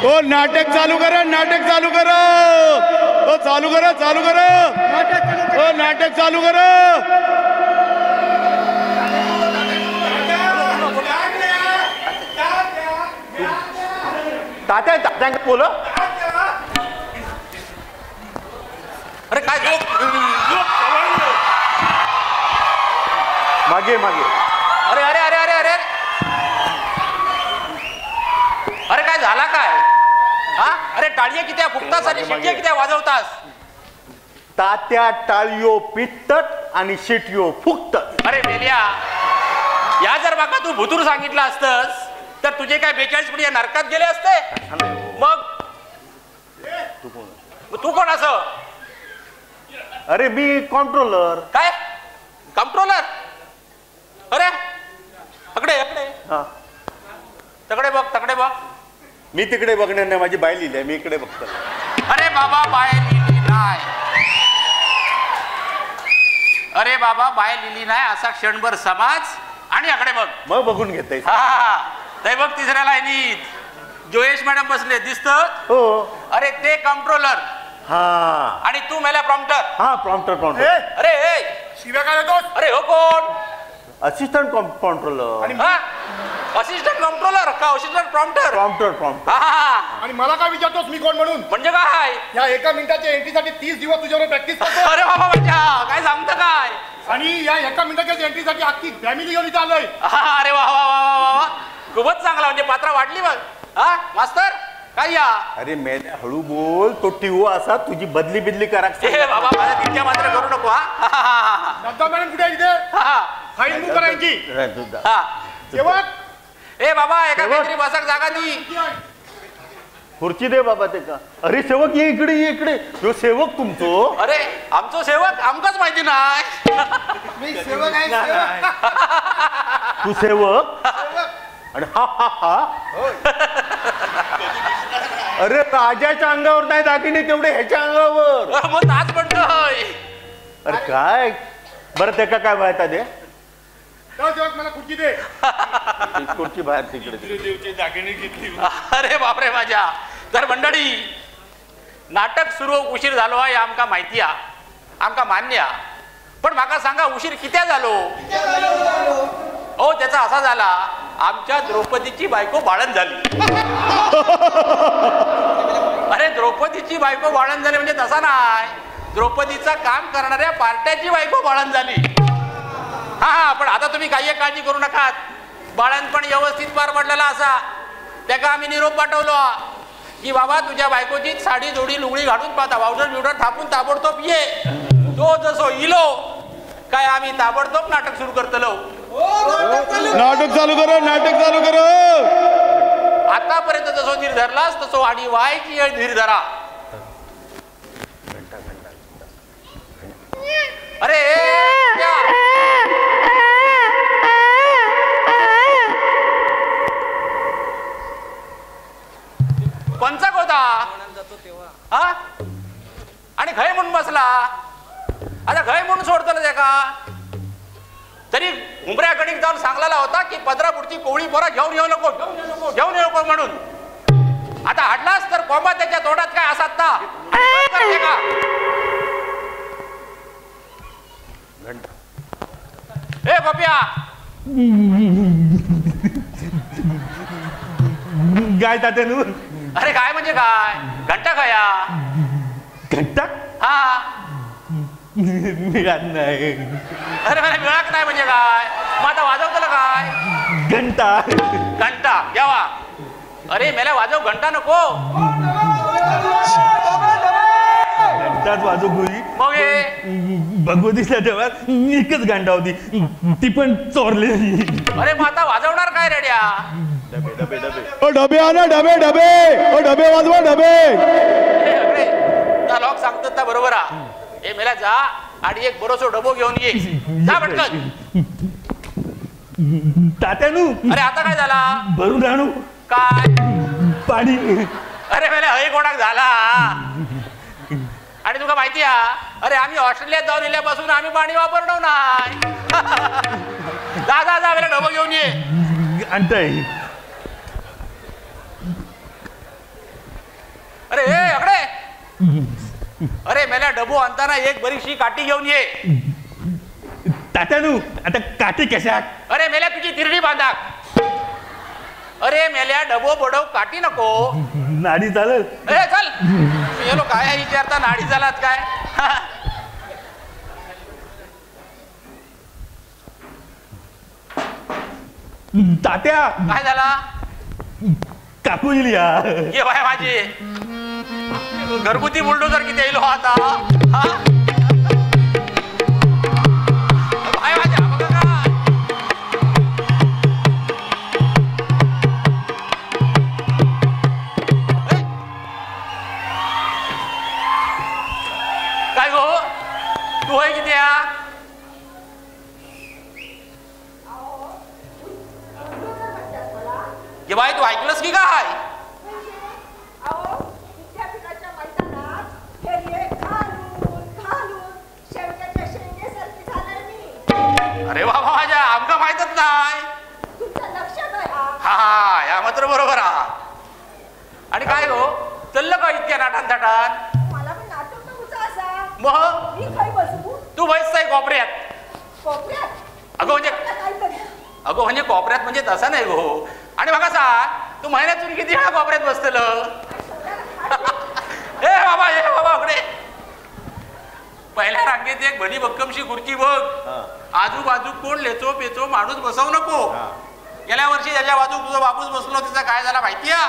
ओ नाटक चालू करा, नाटक चालू करा, ओ चालू करा, चालू करा, ओ नाटक चालू करा. तात्या तात्या बोल. अरे काय मागे मागे. अरे अरे अरे अरे अरे अरे काय झाला काय? हा अरे टाळिया किती फुकतास आणि शिट्ट्या किती वाजवतास? तात्या टाळियो पिटत आणि शिट्यो फुकत. अरे मेलिया, या जर माका तू भुतूर सांगितलं असतस तर तुझे काय 42 पिढी नरकात गेले असते. मग तू कोण असं? अरे मी कंट्रोलर. काय कंट्रोलर? अरे अकडे अकडे तकडे बघ, तकडे बघ. मी तिकडे बघणार नाही, माझी बाई लिहिली आहे, मी इकडे बघतो. अरे बाबा बाय लिहिली नाही. अरे बाबा बाय लिहिली नाही असा क्षणभर समाज आणि अकडे बघ. मग बघून घेताय. हा ते बघ तिसऱ्या लाईनीत जोयेश मॅडम बसले दिसत. हो. अरे ते कंट्रोलर. हा आणि तू मेला प्रॉम्प्टर. हा प्रॉम्प्टर प्रॉम्प्टर. अरे शिव्या काय देतोस? अरे हो कोण? Assistant controller. असिस्टंट कंट्रोलर का असिस्टंट प्रॉम्प्टर? Prompter prompter. आणि मला काय विचारतोस मी कोण म्हणून? म्हणजे काय? या एका मिनिटाच्या एंट्रीसाठी 30 दिवस तुझ्यावर प्रॅक्टिस करतो. अरे बाबा म्हणजे काय सांगतं काय? आणि या एका मिनिटाच्या एंट्रीसाठी अख्खी फॅमिली घेऊन इथं आलोय. अरे वा वा वा वा वा, खूपच चांगला. म्हणजे पात्र वाढली मग. हा मास्तर काय या? अरे मेल्या हळू बोल, तो टिवू असा तुझी बदली बिदली करा. हे बाबा माझ्या तिरक्या मात्र करू नको. हा दत्ता मॅडम कुठे आहे इथे? फाईल मूव करायची. सेवक ए बाबा एका काहीतरी बसक जागा दी. खुर्ची दे बाबा ते का. अरे सेवक ये इकडे, ये इकडे. तो सेवक तुमचो. अरे आमचो सेवक आमकाच माहिती नाही. मी सेवक आहे. सेवक तू सेवक आणि हा हा हा. अरे राजाच्या अंगावर नाही दागिने तेवढे ह्याच्या अंगावर. मग ताच म्हणतोय. अरे काय बरं ते का काय माहिती दे. सेवक मला खुर्ची दे. खुर्ची बाहेर तिकडे. देवचे दागिने घेतली. अरे बापरे माझ्या. तर मंडळी नाटक सुरू उशीर झालो आहे आमका माहिती आहे, आमका मान्य आहे. पण माका सांगा उशीर कित्या झालो? हो त्याचा असा झाला, आमच्या द्रौपदीची बायको बाळण झाली. अरे द्रौपदीची बायको बाळण झाली म्हणजे तसा नाही, द्रौपदीचं काम करणाऱ्या पार्ट्याची बायको बाळण झाली. हा पण आता तुम्ही काही काळजी करू नका, बाळण पण व्यवस्थित पार पडलेला असा. त्याका आम्ही निरोप पाठवलो की बाबा तुझ्या बायकोची साडी जोडी लुगडी घालून पाहता पावडर बिवडर थापून ताबडतोब ये. तो जसो इलो काय आम्ही ताबडतोब नाटक सुरू करतलो. नाटक चालू करा, नाटक चालू करा. आतापर्यंत जसो धीर धरलास तसो आणि व्हायची वेळ धीर धरा. अरे पंचा होता हा आणि घय म्हणून बसला. आता घय म्हणून सोडतलं ते का तरी उमऱ्या गणिक जाऊन सांगलेला होता की पदरा पुढची कोवळी पोरा घेऊन येऊ नको, घेऊन येऊ नको, घेऊन येऊ नको म्हणून. आता हाडलास तर कोंबा त्याच्या तोंडात काय असतात ना का? ए गोप्या काय तात्यानू? अरे काय म्हणजे काय? घंटा खाया घंटा? हा मिळत नाही. अरे मला मिळत नाही म्हणजे काय? मग आता वाजवतो काय? घंटा. घंटा घ्यावा. अरे मेला वाजव घंटा नको. घंटाच वाजव गोळी. मग हे भगवतीच्या तेव्हा एकच घंटा होती, ती पण चोरलेली. अरे मग आता वाजवणार काय रेड्या? डबे डबे डबे. ओ डबे आणा, डबे डबे. ओ डबे वाजवा, डबे. लोक सांगतात ना बरोबर. हे मेला जा आणि एक बरोसो डबो घेऊन ये. जा पटकन. तात्यानू अरे आता काय झाला? भरून आणू काय पाणी. अरे मेला हय कोणाक झाला. आणि तुका माहिती आहे, अरे आम्ही ऑस्ट्रेलियात जाऊन येण्यापासून आम्ही पाणी वापरलो नाही. जा जा जा मेला डबो घेऊन ये. आणताय. अरे मेल्या डबो आणताना एक बरीचशी काठी घेऊन ये. तात्यानू आता काठी कशा? अरे मेल्या तुझी तिरडी बांधा. अरे मेल्या डबो बडव काठी नको. नाडी चालेल. ए चल मेलो काय विचारता नाडी झालात काय. तात्या काय झाला? काकू येईल या. ये बाय माझी घरगुती बुलडोजर किती येईल हो आता. हा बाय माझ्या बघा काय गो तू होय किती या. ये बाय तू ऐकलंस की काय? अरे बाबा माझ्या आमका माहितच नाही. हा या मात्र बरोबर हा. आणि काय हो चललं का इतक्या नाटान थाटान. मग तू बस आहे कोपऱ्यात. अगो म्हणजे कोपऱ्यात म्हणजे तसा नाही गो. आणि बघा सा तू महिन्यातून किती वेळा कोपऱ्यात बसतलं. ए बाबा ये बाबा इकडे. पहिल्या रांगेत एक भली भक्कमशी खुर्ची बघ. आजूबाजू कोण लेचो पेचो माणूस बसवू नको. गेल्या वर्षी ज्याच्या बाजू तुझा बापूस बसलो तिचा काय झाला माहिती आहे?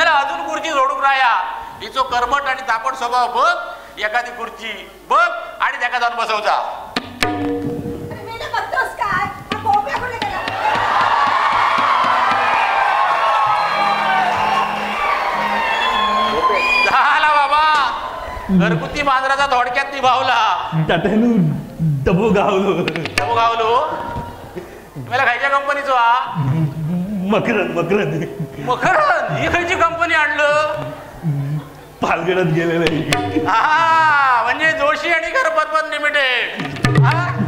अजून खुर्ची जोडून राहा. हिचो कर्मट आणि तापट स्वभाव बघ. एखादी खुर्ची बघ आणि त्याका जाऊन बसवचा. झाला बाबा घरगुती मांजराचा थोडक्यात निभावला. तात्यानू डबो गावलो. डबो गावलो. मला खायच्या कंपनीचो हा. मकरंद मकरंद. मकरंद ही खायची कंपनी आणलं. पालगडत गेलेलं. हा म्हणजे जोशी आणि घरपतपत लिमिटेड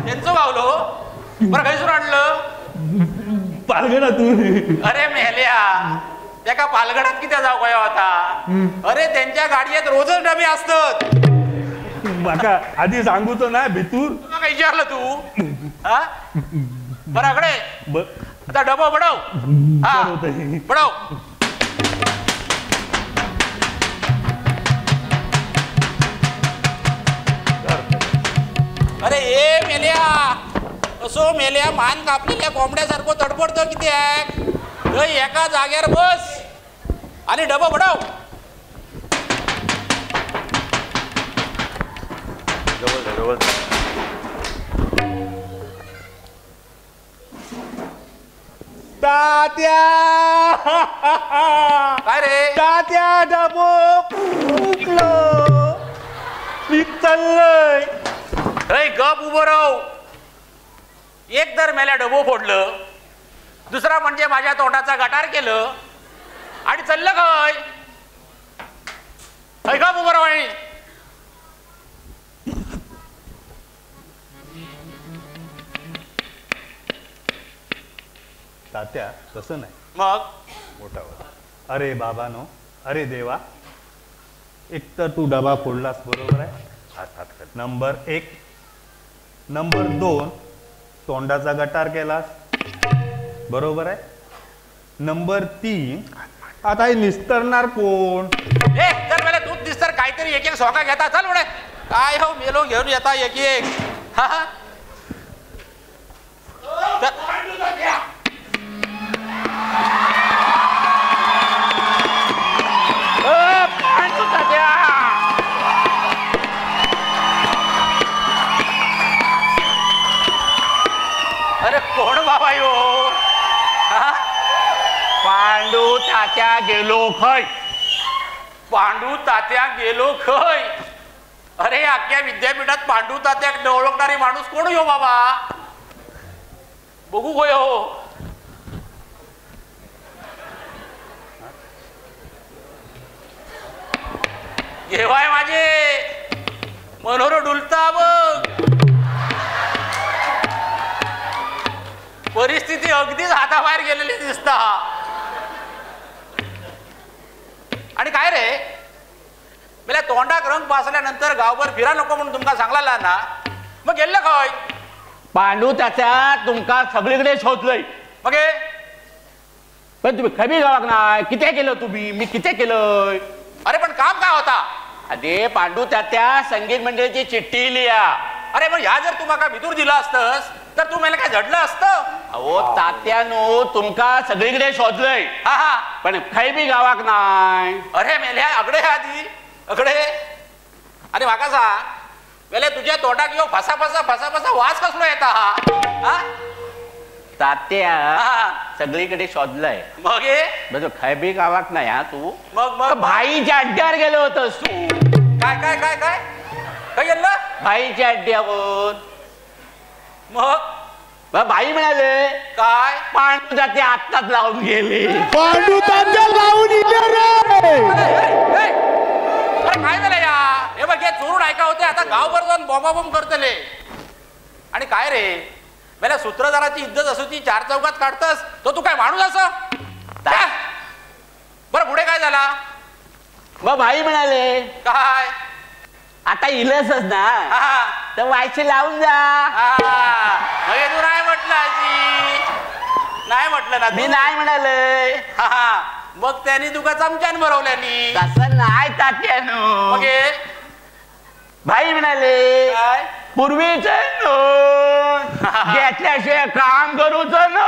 यांचं गावलो. बरं खायसून आणलं. पालगडातून. अरे मेल्या त्या पालगडात किती जाऊ गया होता. अरे त्यांच्या गाडीत रोजच डबे असतात. माका आधी सांगूचो ना भितूर. तुला काय विचारलं तू. हा बरं अकडे आता डबो बडव. हा बडव. अरे ए मेल्या असो मेल्या मान कापलेल्या कोंबड्यासारखं तडपडतं किती आहे. एका जाग्यावर बस आणि डबो बडव. जवळ तात्या. काय रे तात्या डबो फुटलो. मी चाललंय. गप उभं राहू. एक तर मेल्या डबो फोडलं. दुसरा म्हणजे माझ्या तोंडाचा गटार केलं आणि चाललं काय. गप उभं राहू. आणि तात्या तसं नाही. मग मोठावर. अरे बाबानो अरे देवा. एक तर तू डबा फोडलास बरोबर आहे. नंबर 1. नंबर 2 तोंडाचा गटार केलास बरोबर आहे. नंबर 3 आता हे निस्तरणार कोण. ए तर मला दूध दिसतर काहीतरी एक एक सोका घेता. चल म्हणे काय हो मेलो घेऊन येता एक एक. हा अरे कोण बाबा यो. पांडू तात्या गेलो खय. पांडू तात्या गेलो खय. अरे अख्ख्या विद्यापीठात पांडू तात्या ओळखणारी माणूस कोण हो बाबा. बघू गो हो. घेवाय माझे मनोर डुलता बघ. परिस्थिती अगदीच हाताबाहेर गेलेली दिसता. आणि काय रे मला तोंडाक रंग पासल्यानंतर गावभर फिरा नको म्हणून तुमका सांगला ना, मग गेल्ले खंय? पांडू त्याच्या तुमका सगळीकडे शोधलंय. मग पण तुम्ही खबी गावाक नाही. किती केलं तुम्ही? मी किती केलंय? अरे पण काम काय होता? अरे पांडू त्या संगीत मंडळाची चिठ्ठी लिहा. अरे मग ह्या जर तुम्हाला भितूर दिला असतस तर तू मला काय झडलं असतं? अहो तात्यानो तुमका सगळीकडे शोधलंय. हा हा. पण खैबी गावाक नाही. अरे मेल्या अगडे आधी अगडे. आणि म्हाका सांग, मेले तुझ्या तोंडाक येऊ फसा फसा वास कसलो येता हा? तात्या हा. सगळीकडे शोधलंय. मग बस खैबी गावाक नाही हा तू. मग भाईच्या अड्ड्यावर गेलो होतस तू. काय काय काय काय काय गेलं? भाईच्या अड्ड्यावर. मग भाई म्हणाले काय? पांडू जाते आत्ताच लावून गेले. पांडू तात्या लावून इले रे. अरे काय झालं या? हे बघ हे चोरून ऐका होते, आता गावभर जाऊन बॉम्बाबॉम्ब करतले. आणि काय रे, मला सूत्रधाराची इज्जत असो ती चार चौकात काढतस, तो तू काय माणूस असं? बरं पुढे काय झाला? मग भाई म्हणाले काय? आता इलसच ना हा. तर वायचे लावून जा. मग तू नाही म्हटलं आजी, नाही म्हटलं ना मी तू? नाही म्हणाले. हा. मग त्यांनी तुका चमच्यान भरवल्यानी. तसं नाही तात्यानो. मग भाई म्हणाले काय? पूर्वीच घेतल्याशिवाय काम करूच न.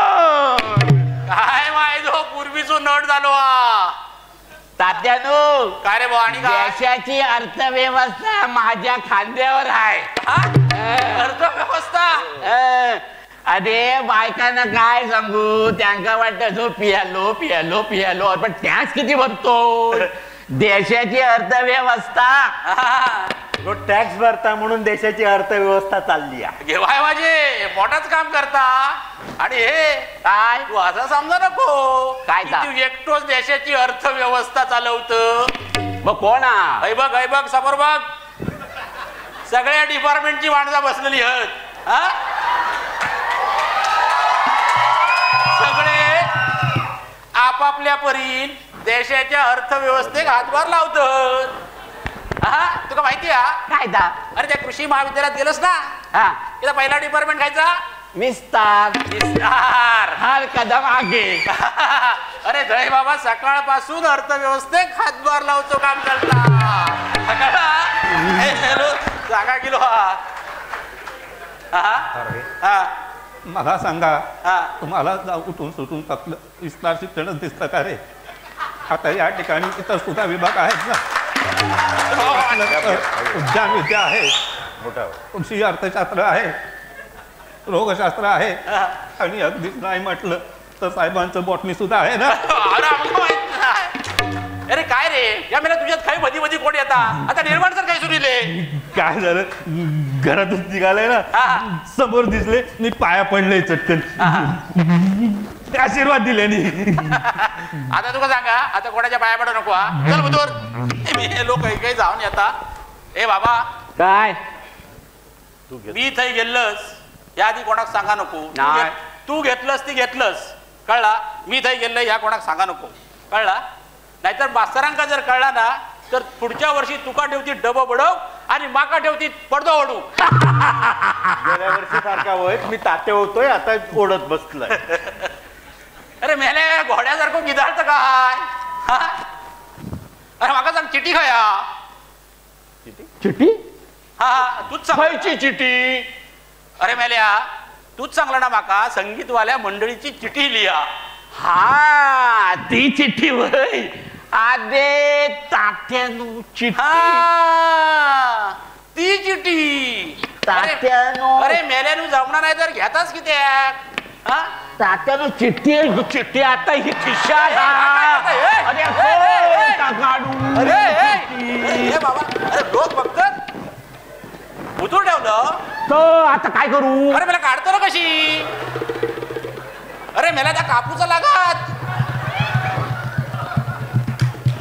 काय माहिती हो पूर्वीचो नट झालो हा. तात्यानो काय रे भाऊ? आणि काय? देशाची अर्थव्यवस्था माझ्या खांद्यावर आहे. अर्थव्यवस्था? अरे बायकांना काय सांगू, त्यांना वाटतं जो पियालो पियालो पियालो, पण त्याच किती भरतो. देशाची अर्थव्यवस्था तो टॅक्स भरता म्हणून देशाची अर्थव्यवस्था चालली आहे. घेवाय माझे मोठाच काम करता. आणि हे काय तू असं समजा नको काय की ता? तू एकटोच देशाची अर्थव्यवस्था चालवत. मग कोण ऐ बघ समोर बघ, सगळ्या डिपार्टमेंटची माणसं बसलेली आहेत. हा? सगळे आपापल्या परीन देशाच्या अर्थव्यवस्थेक हातभार लावतात. हा तुका माहिती आहे? काय ता? अरे त्या कृषी महाविद्यालयात गेलोस ना, हा तिथं पहिला डिपार्टमेंट खायचा विस्तार. विस्तार. हर कदम आगे. अरे जय बाबा सकाळपासून अर्थव्यवस्थेत हातभार लावतो काम करता. जागा गेलो मला सांगा, हा. तुम्हाला उठून सुटून टाकलं विस्तार शिक्षणच दिसतं का रे? आता या ठिकाणी इतर सुद्धा विभाग आहेत ना. उद्यान विद्या आहे, कृषी अर्थशास्त्र आहे, रोगशास्त्र आहे, आणि अगदी नाही म्हटलं तर साहेबांचं बॉटनी सुद्धा आहे ना. अरे काय रे, या मेला तुझ्यात काही मधी मधी कोण येता? आता निर्माण सर काय सुरू काय झालं, घरातून निघालंय ना, समोर दिसले, मी पाया पडले चटकन, आशीर्वाद दिले. आता तुका सांगा, आता कोणाच्या पाया पडू नको हा. चल बुधोर, मी लोक काही जाऊन येता. ए बाबा काय मी थंय गेलस या आधी कोणाक सांगा नको. नाही. तू घेतलंस ती घेतलंस, कळला? मी थंय गेलं या कोणाक सांगा नको, कळला? नाहीतर मास्तरांका जर कळला ना तर पुढच्या वर्षी तुका ठेवती डब बडव आणि माका ठेवती पडदो ओढू. गेल्या वर्षी सारखा वय मी ताते होतोय, आता ओढत बसलाय. अरे मेले घोड्यासारखं गिधाळत काय? हा? अरे माका सांग चिठी खाया. चिठी? हा तूच सांग. खायची चिठी? अरे मेल्या तूच सांगला ना माका संगीतवाल्या मंडळीची चिठी लिहा. हा ती चिठ्ठी वय. आदे तात्यानो चिठ्ठी. हा ती चिठी. तात्यानो. अरे मेल्यानु जमणार नाही तर घेताच किती? हा तात्यानो चिठ्ठी चिठ्ठी आता ही खिशात. अरे काढू. अरे बाबा, अरे लोक बघतात उतूर ठेवलं तर आता काय करू? अरे मला काढतो ना कशी? अरे मला त्या कापूचा लागत.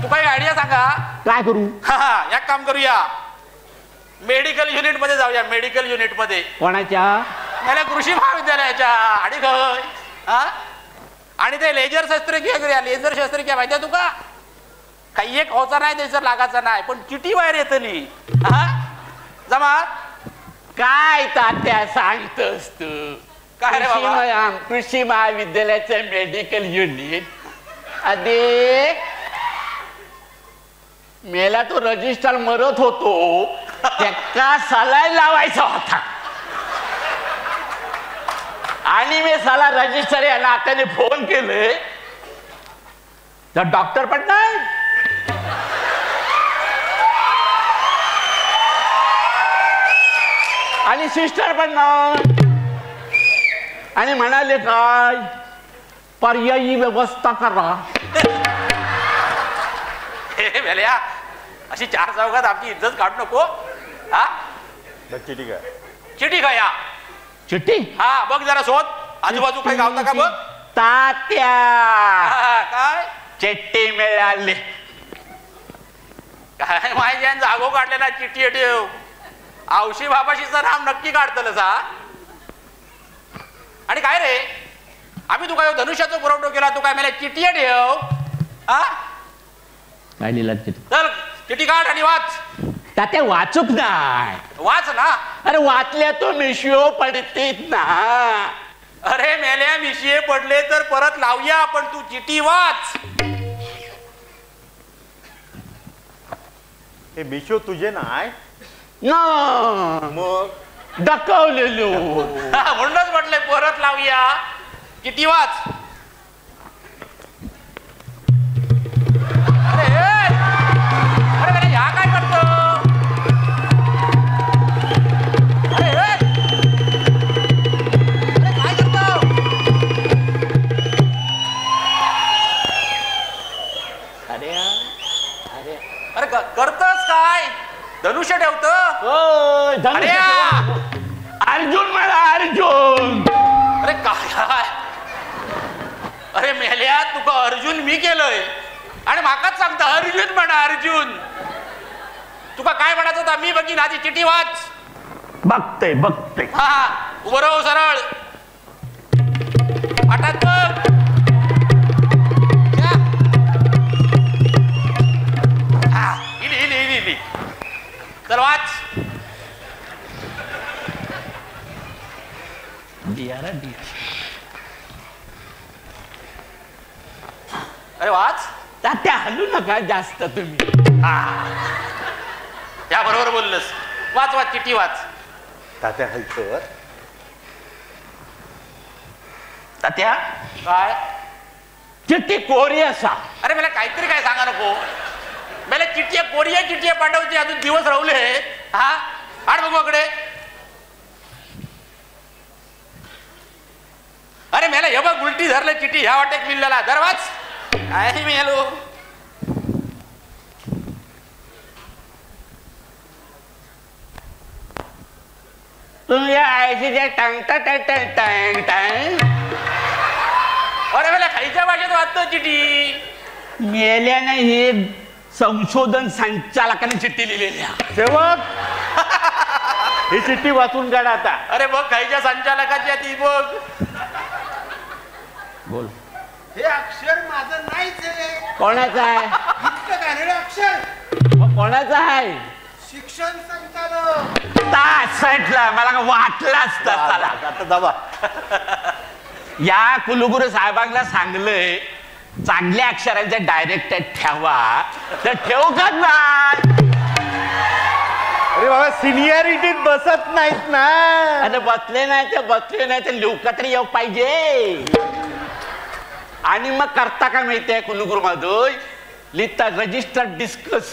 तू काही आयडिया सांगा. काय करू? हा एक काम करूया, मेडिकल युनिट मध्ये जाऊया. मेडिकल युनिट मध्ये. कोणाच्या? मला कृषी महाविद्यालयाच्या. आणि खय हा आणि ते लेजर शस्त्रक्रिया करूया. लेजर शस्त्रक्रिया माहिती आहे तुका? काही एक होचा नाही त्याचं लागाचा नाही पण चिठी बाहेर येतली हा जमा काय तात्या सांगतोस तू? काय रे बाबा? कृषी महाविद्यालयाचं मेडिकल युनिट अरे मेला तो रजिस्टर मरत होतो त्या सलाईन लावायचा होता आणि मी साला रजिस्टर या नात्याने फोन केले तर डॉक्टर पण नाही आणि सिस्टर पण नाही आणि म्हणाले काय पर्यायी व्यवस्था करा. हे वेल्या अशी चार चौघात आमची इज्जत काढू नको हा. चिठी काय चिठी काय या चिठ्ठी हा बघ जरा शोध आजूबाजू काही गावता का बघ. तात्या हा, काय चिठ्ठी मिळाली. काय माहिती जागो काढलेला चिठ्ठी ठेव औशी बाबाशीचं नाम नक्की काढतलच हा. आणि काय रे आम्ही तुका धनुष्याचा पुरवठा केला तू काय मला चिठ्ठी ठेव हा. काय लिहिलं चिठ्ठी? चल चिठ्ठी काढ आणि वाच. तात्या वाचूक नाही. वाच ना. अरे वाचल्या तो मिशिओ पडतीत ना. अरे मेल्या मिशिये पडले तर परत लावूया पण तू चिठ्ठी वाच. हे मिशो तुझे नाही ना मग डकवलेलो. म्हणूनच म्हटलंय परत लावूया चिठ्ठी वाच. अरे अरे ह्या काय करतो. अरे अरे काय करतो. अरे अरे अरे करतोस काय धनुष्य ठेवतो. अरे अर्जुन मला अर्जुन. अरे काय अरे मेल्या तुका अर्जुन मी केलंय आणि माकाच सांगता अर्जुन म्हणा अर्जुन. तुका काय म्हणायचं होता मी बघीन आधी चिठी वाच. बघते बघते. हा उभं राहू सरळ पाठात बघ. हा इली इली इली इली चल वाच. अरे वाच. तात्या हलू नका जास्त तुम्ही. या बरोबर बोललंस. वाच वाच चिठ्ठी वाच. तात्या हलकर तात्या काय चिठ्ठी कोरी असा. अरे मला काहीतरी काय सांगा नको. मला चिठ्ठी कोरिया चिठ्ठी पाठवची अजून दिवस राहुले हा. आठ बघू इकडे. अरे मला हे बघ उलटी धरलं चिठ्ठी ह्या वाटेक मिळाला धर वाच. काय मी हॅलो तुझ्या आईची टंग टंग टंग टंग टंग. अरे मला खायच्या भाषेत वाचतो चिठ्ठी. मेल्याने हे संशोधन संचालकाने चिठ्ठी लिहिलेल्या. सेवक ही चिठ्ठी वाचून काढ आता. अरे बघ खायच्या संचालकाची ती बघ. बोल. हे अक्षर माझं नाहीच आहे. कोणाचं आहे? इतकं घाणेरडं अक्षर. मग कोणाचं आहे? शिक्षण संचालक. तासटला मला वाटलाच त्याला. आता दाबा. या कुलगुरू साहेबांना सांगलंय चांगल्या अक्षरांचे डायरेक्टर ठेवा तर ठेवू का नाही. अरे बाबा सिनियरिटीत बसत नाहीत ना. अरे बसले नाही तर लिहूका तरी येऊ पाहिजे. आणि मग करता काय माहितीये कुलगुरू मधोय लिहिता रजिस्टर डिस्कस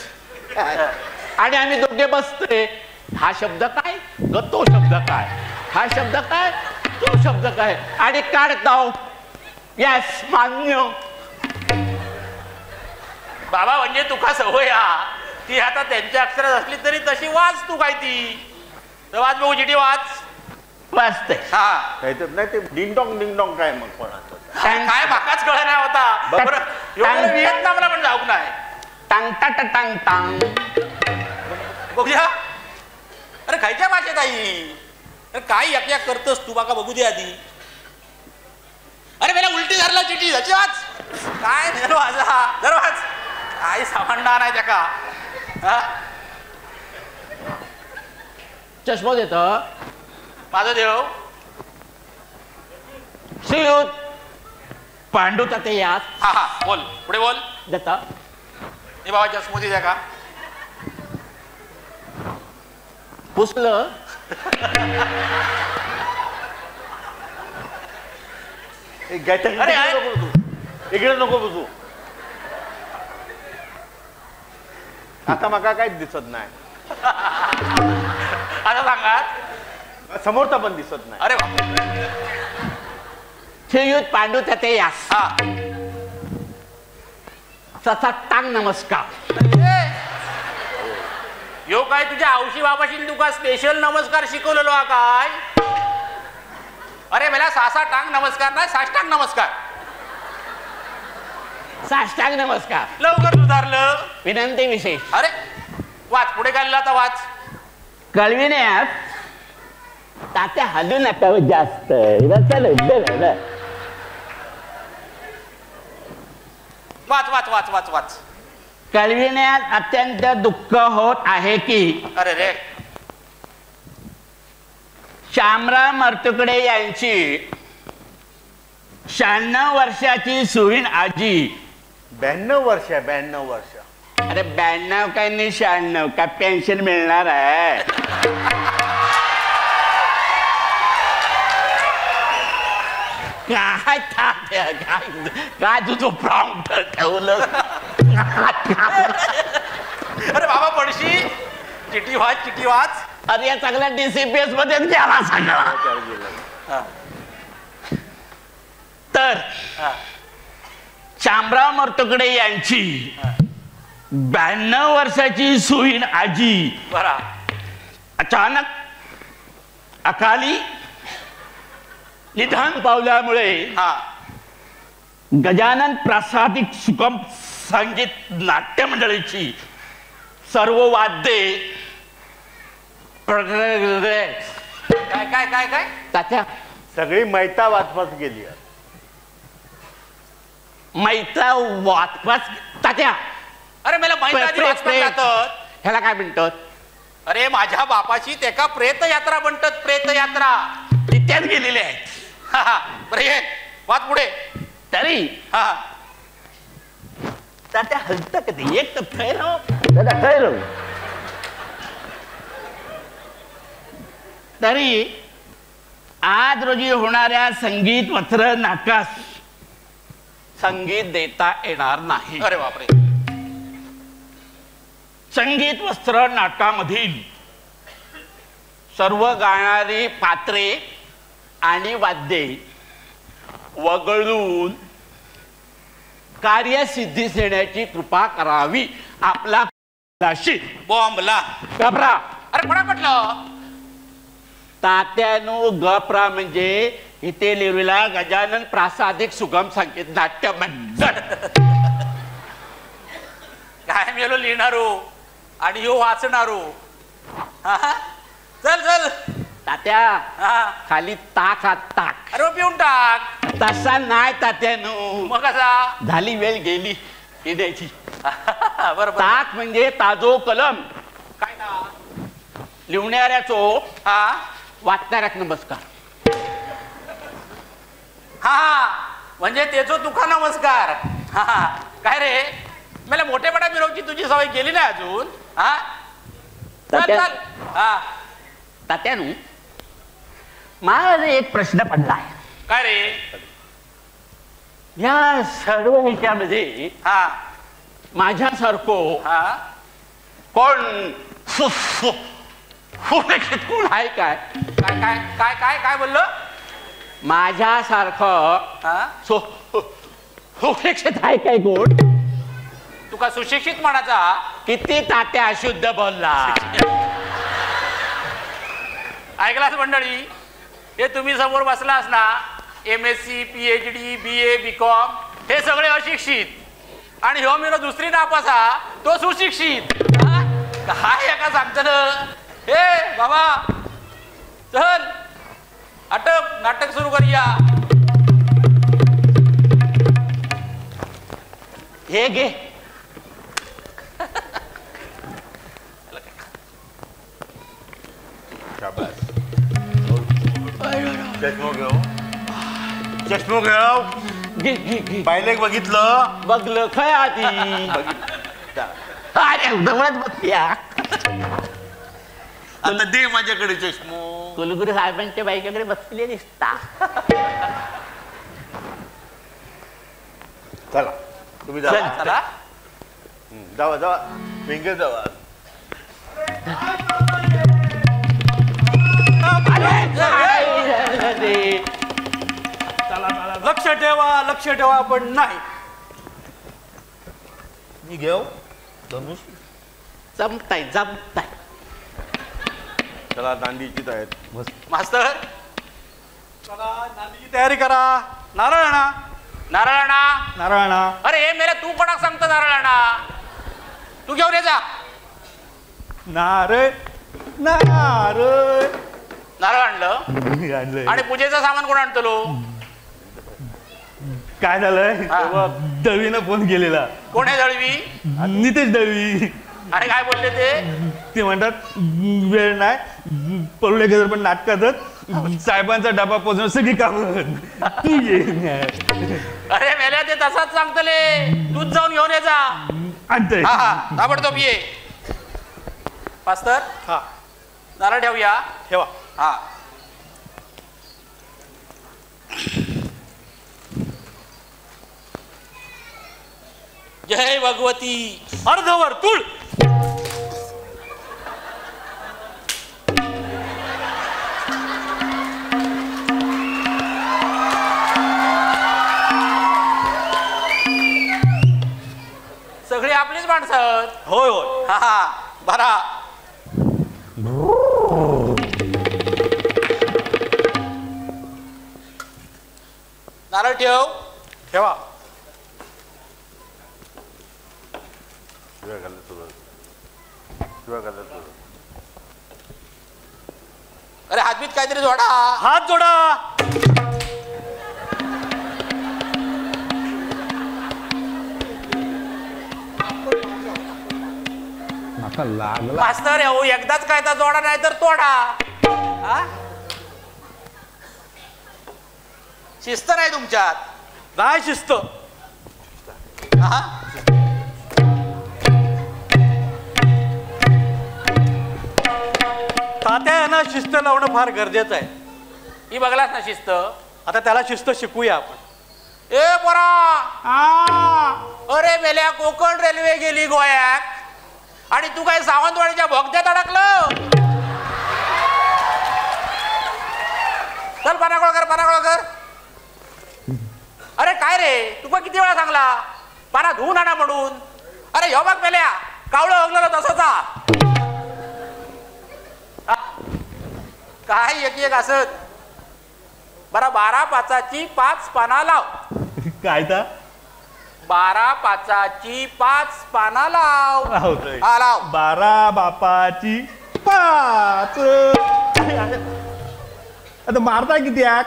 आणि आम्ही दोघे बसतोय. हा शब्द काय ग तो शब्द काय. हा शब्द काय तो शब्द काय आणि काढता. यस मान्य. बाबा म्हणजे तुका सवय हा. ती आता त्यांच्या अक्षरात असली तरी तशी वाच तू काय ती. तर वाच बघू चिठी वाच. वाचते. हा नाही तर नाही ते डिंग डॉंग काय मग कोणाचं. काय भाकाच कळ नाही होता. बरं एवढं व्हिएतनामला पण जाऊ नाही. टांग टांग टांग टांग. बघूया. अरे खायच्या भाषेत आई. अरे काय एक एक करतोस तू बाका बघू दे आधी. अरे मला उलटी धरला चिठी त्याची वाच. काय धर वाचा धर वाच. काही सामानणार नाही त्या का चष्मा देत माझं देव श्रीयुत पांडू ताते यात हा हा बोल पुढे बोल देता हे बाबा चष्मोदी द्या का पुसलं अरे, अरे. इकडे नको बसू आता मका काहीच दिसत नाही आता सांगा समोरचा पण दिसत नाही. अरे बाप श्रीयुत पांडू ताते यास हा ससाष्टांग नमस्कार. यो काय तुझ्या औशी बाबाशी तुका स्पेशल नमस्कार शिकवलेलो हा काय अरे मला सासा टांग नमस्कार नाही साष्टांग नमस्कार साष्टांग नमस्कार. लवकर सुधारलं विनंती विशेष अरे वाच पुढे काढला आता वाच कळविण्यात तात्या हलू नका जास्त वाच वाच वाच वाच वाच कळविण्यात अत्यंत दुःख होत आहे की अरे रे श्यामराव मर्तुकडे यांची 96 वर्षाची सुहीण आजी 92 वर्ष आहे 92 वर्ष. अरे 92 काय नाही 96 काय पेन्शन मिळणार आहे काय तात्या, काय तुझं प्रॉम्प्टर ठेवलं अरे बाबा पडशी चिठी वाच अरे या चांगल्या DCPS मध्ये गेला सगळा. तर श्यामराव मर्तुकडे यांची 92 वर्षाची सुहीण आजी बरा अचानक अकाली निधन पावल्यामुळे हा गजानन प्रासादिक सुगम संगीत नाट्य मंडळीची सर्व वाद्ये काय काय काय काय तात्या सगळी मैता वाचपास गेली आहे. मैत्रा वाचपास तात्या अरे मला माहिती आधी वाचपास जातात ह्याला काय म्हणतात अरे माझ्या बापाची तेका प्रेत यात्रा म्हणतात प्रेत यात्रा तिथ्यात गेलेले आहेत. हा हा बरं ये वाच पुढे तरी हा तात्या हलत कधी एक तर ठैरव तरी आज रोजी होणाऱ्या संगीत वस्त्र नाटकास संगीत देता येणार नाही. अरे बापरे संगीत वस्त्र नाटकामधील सर्व गाणारी पात्रे आणि वाद्ये वगळून कार्यसिद्धीस येण्याची कृपा करावी. आपला बॉम्बला गबरा अरे कोणा म्हटलं तात्यानो गपरा म्हणजे इथे लिहिलेला गजानन प्रासादिक सुगम संगीत नाट्य मंडळ. काय मेलो लिहिणारो आणि ह्यो वाचणारो हा चल चल तात्या हा खाली ताक हात ताक अरे मग पिऊन टाक तसा नाही तात्यानो. मग कसा झाली वेळ गेली पिण्याची. बरोबर ताक म्हणजे ताजो कलम काय ना लिहिणाऱ्याचो हा वाचणाऱ्याक नमस्कार. हा म्हणजे तेचो तुका नमस्कार. हा काय रे मला मोठेपणा मिरवची तुझी सवय गेली नाही अजून हा चल तात्या- चल हा तात्यानो मला एक प्रश्न पडलाय. काय रे या सर्व ह्याच्यामध्ये हा माझ्यासारखो हा कोण सुशिक्षित कोण आहे काय काय काय काय काय काय बोललो माझ्यासारखं हा सुशिक्षित आहे काय कोण. तुका सुशिक्षित म्हणाचा किती तात्या अशुद्ध बोलला. ऐकलास मंडळी हे तुम्ही समोर बसलास ना MSc PhD BA BCom हे सगळे अशिक्षित आणि ह्यो मिरो दुसरी नापासा तो सुशिक्षित. हा? काय एका सांगतं हे बाबा चल अटक नाटक सुरू करूया. हे घे शाबास. चष्मा घेऊ. चष्मा घेऊ. घे घे घे. पाहिलं बघितलं. बघलं खय आधी. अरे जवळच बसल्या. आता दे माझ्याकडे चष्मो. कुलगुरू साहेबांच्या बाईकडे बसले दिसता. चला तुम्ही जावा. चला जावा जावा. पिंगे जावा. लक्ष ठेवा पण नाही. मी घेऊ धनुष. जमताय जमताय. चला दांडीची तयारी. मास्तर चला नांदीची तयारी करा. नारळ आणा. नारळाणा. नारळ आणा. अरे हे मेले तू कोणाक सांगतो नारळाणा. तू घेऊन ये जा. नारळ नारळ नारळ आणलं आणलंय. आणि पूजेचं सामान कोण आणतो. काय झालंय हा. दळवीनं फोन केलेला. कोण आहे दळवी. नितेश दळवी. आणि काय बोलले ते. ते म्हणतात वेळ नाही परुळे गजर पण नाटकातच साहेबांचा डबा पोचवणं सगळी कामं तू ये. अरे मेल्या ते तसाच सांगतले. तूच जाऊन घेऊन ये जा. आणतोय. हा हा ताबडतोब ये. मास्तर हा नारळ ठेवूया. ठेवा. हा जय भगवती. अर्धवर्तुळ. सगळी आपलीच माणसं. होय होय. हा हा बरा. नारळ ठेव. ठेवा. शिवाय घालत तुला. शिवाय घालत तुला. अरे हातबीत काहीतरी जोडा. हात जोडा. नका लागला. मास्तर येऊ एकदाच काय तर जोडा नाही तर तोडा. हा? शिस्त नाही तुमच्यात. नाही शिस्त. हा? तात्या यांना शिस्त लावणं फार गरजेचं आहे. ही बघलास ना शिस्त. आता त्याला शिस्त शिकूया आपण. ए पोरा. अरे मेल्या कोकण रेल्वे गेली गोव्यात आणि तू काय सावंतवाडीच्या भोगद्यात अडकलं. चल पानागोळ कर पानागोळ कर. अरे काय रे तुका किती वेळा सांगला पाना धुवून आणा म्हणून. अरे ह्यो बघ मेल्या कावळं हगलं तसाचा. काय एक एक असत. बरा 12 पाचाची 5 पाना लाव. काय तर 12 पाचाची 5 पाना लाव. लावतोय. हा लाव. 12 बापाची 5. आता मारता किती आक.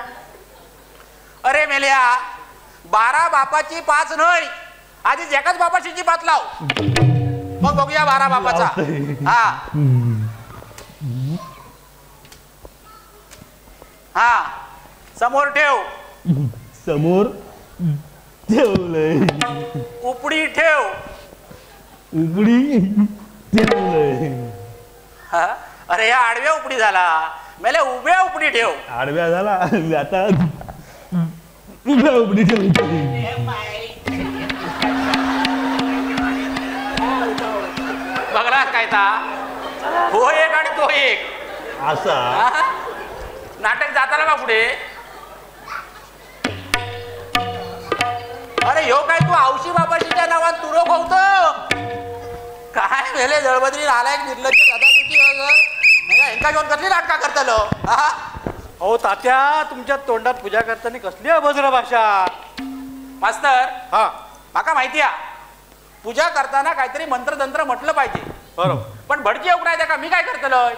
अरे मेल्या 12 बापाची 5 नाही आधीच एकाच बापाची 5 लाव. मग बघूया 12 बापाचा. हा हा समोर ठेव. समोर ठेवलंय. उपडी ठेव. उघडी ठेवलंय. हा? अरे या आडव्या उपडी झाला. मेल्या उभ्या उपडी ठेव. आडव्या झाला आता उभ्या उघडी ठेवली. बघला काय ता. हो एक आणि तो एक. असा हा? नाटक जाताना का पुढे. अरे ह्यो काय तू औशी बाबाशीच्या नावात तुरो खावतो. काय वेले जळबद्री नालायक निर्लज्ज गदादुची ह्यांका घेऊन कसली नाटका करतलो. अहो तात्या तुमच्या तोंडात पूजा करताना कसली अभद्र भाषा. मास्तर हा माका माहिती आहे पूजा करताना काहीतरी मंत्रतंत्र म्हटलं पाहिजे. बरोबर. पण भडकी येऊ नाही का मी काय करतलोय.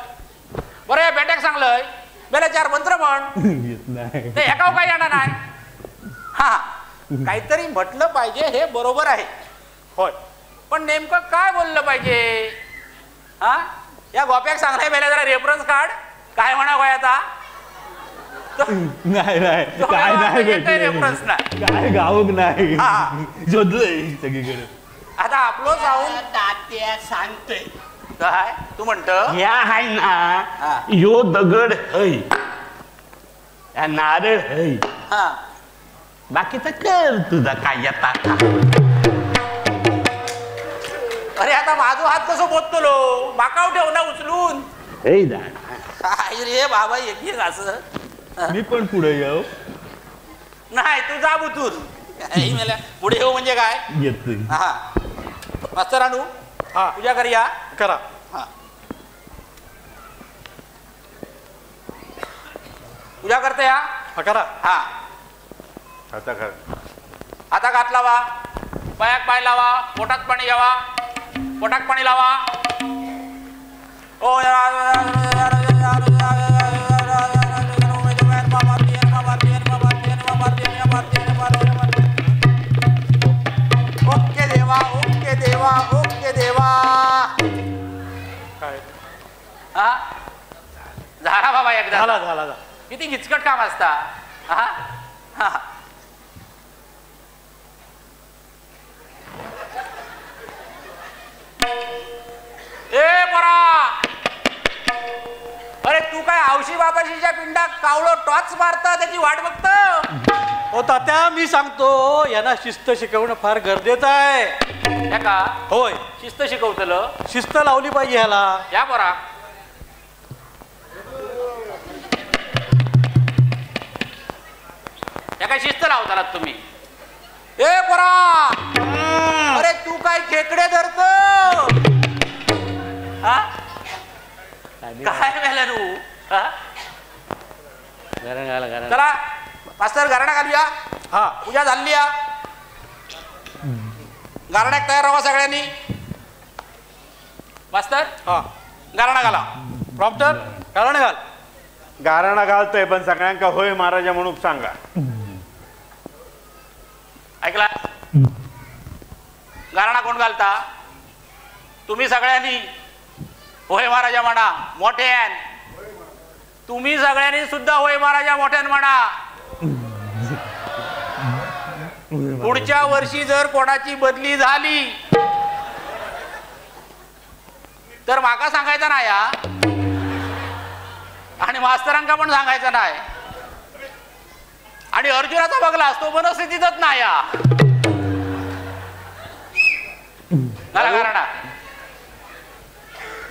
बरं या बेट्याक सांगलंय बेला 4 मंत्र म्हण. येत नाही. ते एकाव काही येणार नाही. हा काहीतरी म्हटलं पाहिजे हे बरोबर आहे. होय. पण नेमकं काय बोललं पाहिजे. हा या गोप्याक सांगलाय बेला जरा रेफरन्स काढ. काय म्हणा काय आता नाही नाही काय नाही भेटलं रेफरन्स नाही काय गावक नाही हा. शोधलंय सगळीकडे. आता आपलो जाऊन तात्या सांगतोय काय तू म्हणत ह्या हाय ना यो दगड हय या नारळ हय बाकीचं कर तुझा काय येता अरे आता माझा हात कसं बोलतो माकाव ठेव ना उचलून हय दा काय रे बाबा एक असं मी पण पुढे येऊ नाही तू जा बुतून मला पुढे येऊ म्हणजे काय येतोय. हा मास्तर आणू हा पूजा करूया करा. हा पूजा करते या हा करा. हा आता काय आता हात लावा पायाक पाय लावा पोटात पाणी घ्यावा पोटाक पाणी लावा ओ ओके देवा ओके देवा ओके देवा काय हा झाला बाबा एकदा झाला झाला झाला. किती किचकट काम असता हा हा ए बरा अरे तू काय औशी बाबाशीच्या पिंडात कावळं टॉच मारता त्याची वाट बघतो हो तात्या मी सांगतो यांना शिस्त शिकवणं फार गरजेचं आहे. या का होय शिस्त शिकवतलं शिस्त लावली पाहिजे ह्याला. या बरा या काय शिस्त लावताना तुम्ही ए बरा अरे तू काय खेकडे धरतो हा काय व्हायला तू हा चला मास्तर गारणा घालूया हा पूजा झाली या गारण्यात तयार राहा सगळ्यांनी मास्तर हा गारणा घाला प्रॉम्प्टर कारण घाल. गाराणा घालतोय पण सगळ्यांका होय महाराजा म्हणून सांगा. ऐकला गारणा कोण घालता तुम्ही सगळ्यांनी होय महाराजा म्हणा मोठ्यान तुम्ही सगळ्यांनी सुद्धा होय महाराजा मोठ्यान म्हणा. पुढच्या वर्षी जर कोणाची बदली झाली तर माका सांगायचं नाही हा आणि मास्तरांका पण सांगायचं नाही आणि अर्जुनाचा बघला असतो मनस्थितीतच नाही हा. झाला गारणा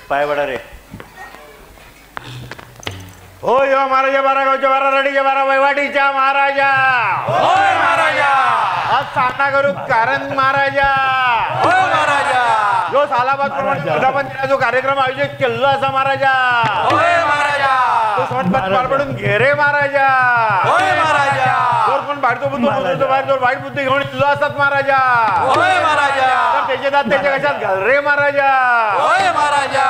पाय बडा रे होय हो महाराजा बारागावच्या बारा रडीच्या बारा वैवाडीच्या महाराजा होय महाराजा आज सामना करू कारण महाराजा होय महाराजा. जो सालाबाद प्रमाणे जो कार्यक्रम आयोजित केला असा महाराजा होय महाराजा तो समजपत पार पडून घे रे महाराजा होय महाराजा जोर पण बाहेरतो बुद्ध बाहेर जोर वाईट बुद्धी घेऊन इल्लो असतात महाराजा होय महाराजा तर त्याचे दात त्याच्या कशात घाल रे महाराजा होय महाराजा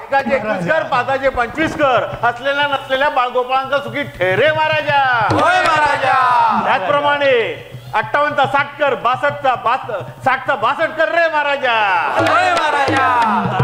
एकाचे 21 कर 5चे 25 कर असलेल्या नसलेल्या बाळगोपाळांचा सुखी ठेरे महाराजा होय महाराजा त्याचप्रमाणे 58चा 60 कर 62चा 60चा 62 कर रे महाराजा होय महाराजा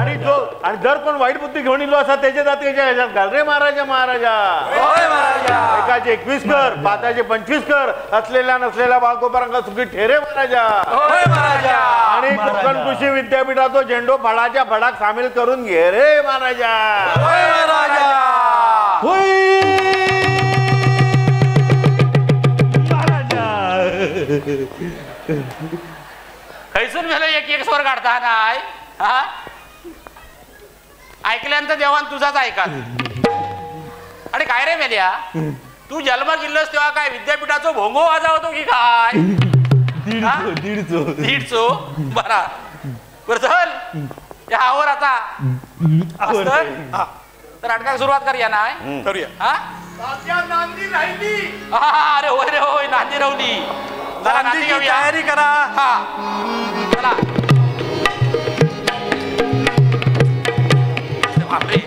आणि जर कोण वाईट बुद्धी घेऊन इलो असा त्याच्या जातीच्या ह्याच्यात घाल रे महाराजा महाराजा होय महाराजा एकाचे 21 कर 5चे 25 कर असलेल्या नसलेल्या बाळगोपाळांचा सुखी ठेरे महाराजा होय महाराजा आणि कोकण कृषी विद्यापीठाचा झेंडो फळाच्या फळाक सामील करून घे रे महाराजा होय महाराजा खैसून झालं एक एक स्वर काढता नाही हा ऐकल्यानंतर देवान तुझाच ऐका आणि काय रे मेल्या तू जन्म गेलोस तेव्हा काय विद्यापीठाचा भोंगो वाजवतो की काय दीडचो बरा बर चल या आवर आता मास्तर, तर नाटकाला सुरुवात करूया नाही करूया. हा नांदी राहिली अरे होय रे होय नांदी रवली चला नांदी नांदीची घेऊया तयारी करा. हा चला बापरे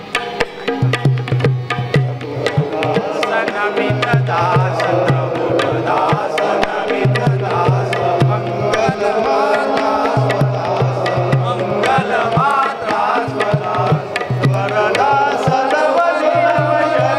मंगल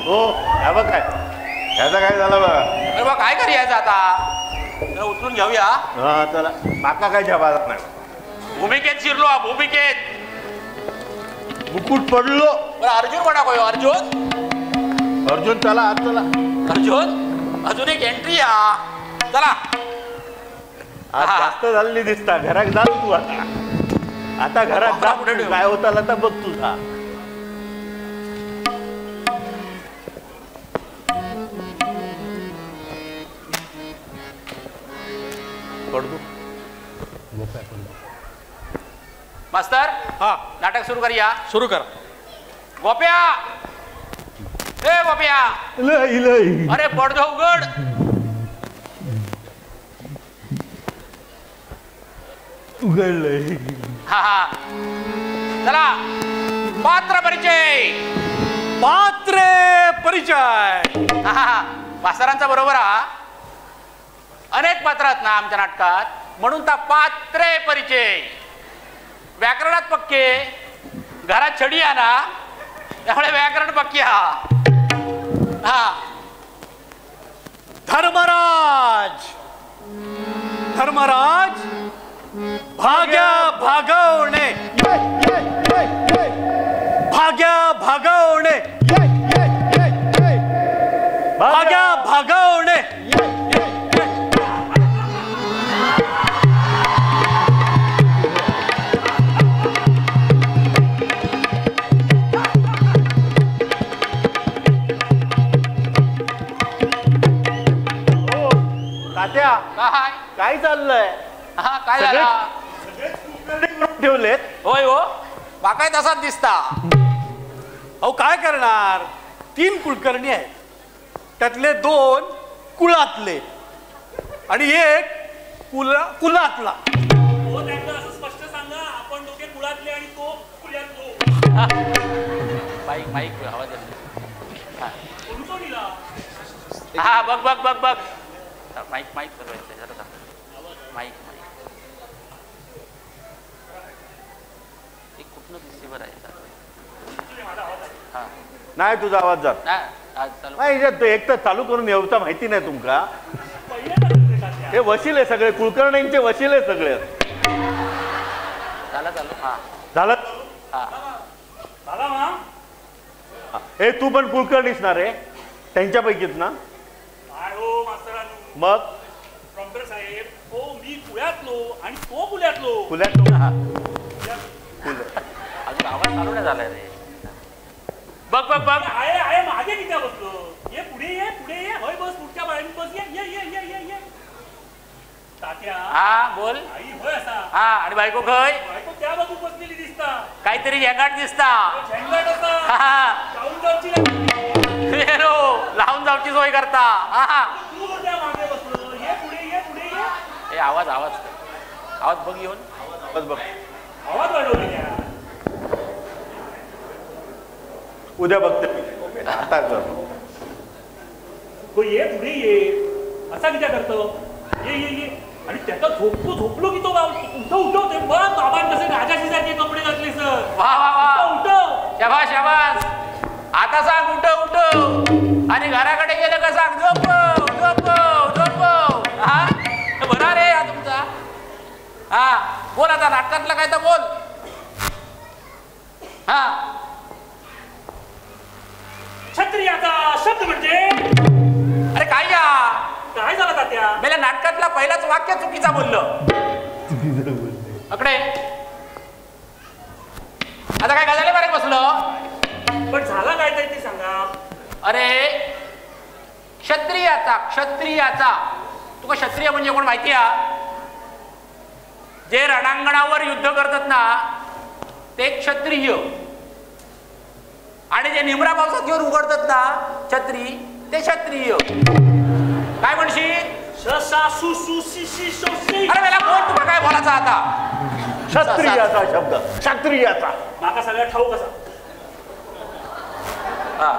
हो ह्या बघ काय ह्याचा काय झालं बघा. अरे बा काय करी यायचं आता जरा उचलून घेऊया. हा चला माका काय जबाबदार नाही. भूमिकेत शिरलो भूमिकेत. मुकुट पडलो. बरं अर्जुन म्हणा कोय अर्जुन. अर्जुन चला आज चला. अर्जुन अजून एक एंट्री या चला. आज जास्त झालेली दिसता. घरात जा तू आता. आता घरात जा. पुढे ठेव. काय होता आता बघ तुझा. पडतो मास्तर हा नाटक सुरू करूया. सुरू करा. गोप्या ए गोप्या लय लय. अरे पडदो उघड. उघडलंय. हा हा चला पात्र परिचय. पात्रे परिचय. हा हा मास्तरांचा बरोबर हा. अनेक पात्र आहेत ना आमच्या नाटकात म्हणून त्या पात्रे परिचय. व्याकरणात पक्के घरात छडी आहे ना त्यामुळे व्याकरण पक्की हा. धर्मराज. धर्मराज भाग्या भागवणे. भाग्या भागवणे. भाग्या भागवणे. तात्या काय काय चाललंय. हा काय सगळे- झालं ठेवलेत. होय हो बाकाय तसाच दिसता. अहो काय करणार. 3 कुलकर्णी आहेत. त्यातले 2 कुळातले आणि 1 कुलातला. माईक माईक आवाज हा बघ बघ बघ बघ. माईक माईक जरा माईक माईक एक कुठनं दिसते बरं आहे. नाही तुझा आवाज जात चालू नाही. एक तर चालू करून येऊचा माहिती नाही तुमका. हे वशिले सगळे कुलकर्णींचे वशिले सगळे. झालं चालू हा झालं. हा हे तू पण कुलकर्णीच ना रे त्यांच्यापैकीच ना. मग मी पुण्यातलो आणि तो पुण्यातलो. फुल्यात अजून आवाज चालू नाही झालाय रे. बघ बघ बघ आहे आहे मागे किती बसलो. ये पुढे ये होय बस पुढच्या बाळांनी बस. ये तात्या हा बोल. आई होय असा. हा आणि बायको खय बायको त्या बाजू बसलेली दिसता. काहीतरी झेंगाट दिसता. झेंगाट असा. हा जाऊन जाऊची लावून जाऊची सोय करता. हा तू त्या मागे बसलो. ये पुढे ये. हे आवाज आवाज आवाज बघ येऊन. बस बघ आवाज वाढवली त्या. उद्या बघते आता कर. हो ये पुढे ये असा किती करतो. ये आणि त्याचा झोपलो की तो उठवते. बघ बाबांनी कसे राजाशी सारखे कपडे घातले सर. वा वा वा उठव. शाबास शाबास. आता सांग उठव आणि घराकडे गेलं का सांग झोप. हा बरा रे हा तुमचा. हा बोल आता नाटकातलं काय तर बोल. हा क्षत्रियाचा शब्द म्हणजे अरे काय या काय झालं तात्या. मेल्या नाटकातला पहिलाच वाक्य चुकीचा बोललं. अकडे आता काय झाले बरे बसलं. पण झाला काय ते सांगा. अरे क्षत्रियाचा तुका क्षत्रिय म्हणजे कोण माहिती आहे. जे रणांगणावर युद्ध करतात ना ते क्षत्रिय. आणि जे निमरा पावसात घेऊन उघडतात ना छत्री ते क्षत्रिय. काय म्हणशील. अरे मला कोण तुला काय बोलायचं आता. क्षत्रियाचा शब्द क्षत्रियाचा. माका सगळ्या ठाऊक कसा. हा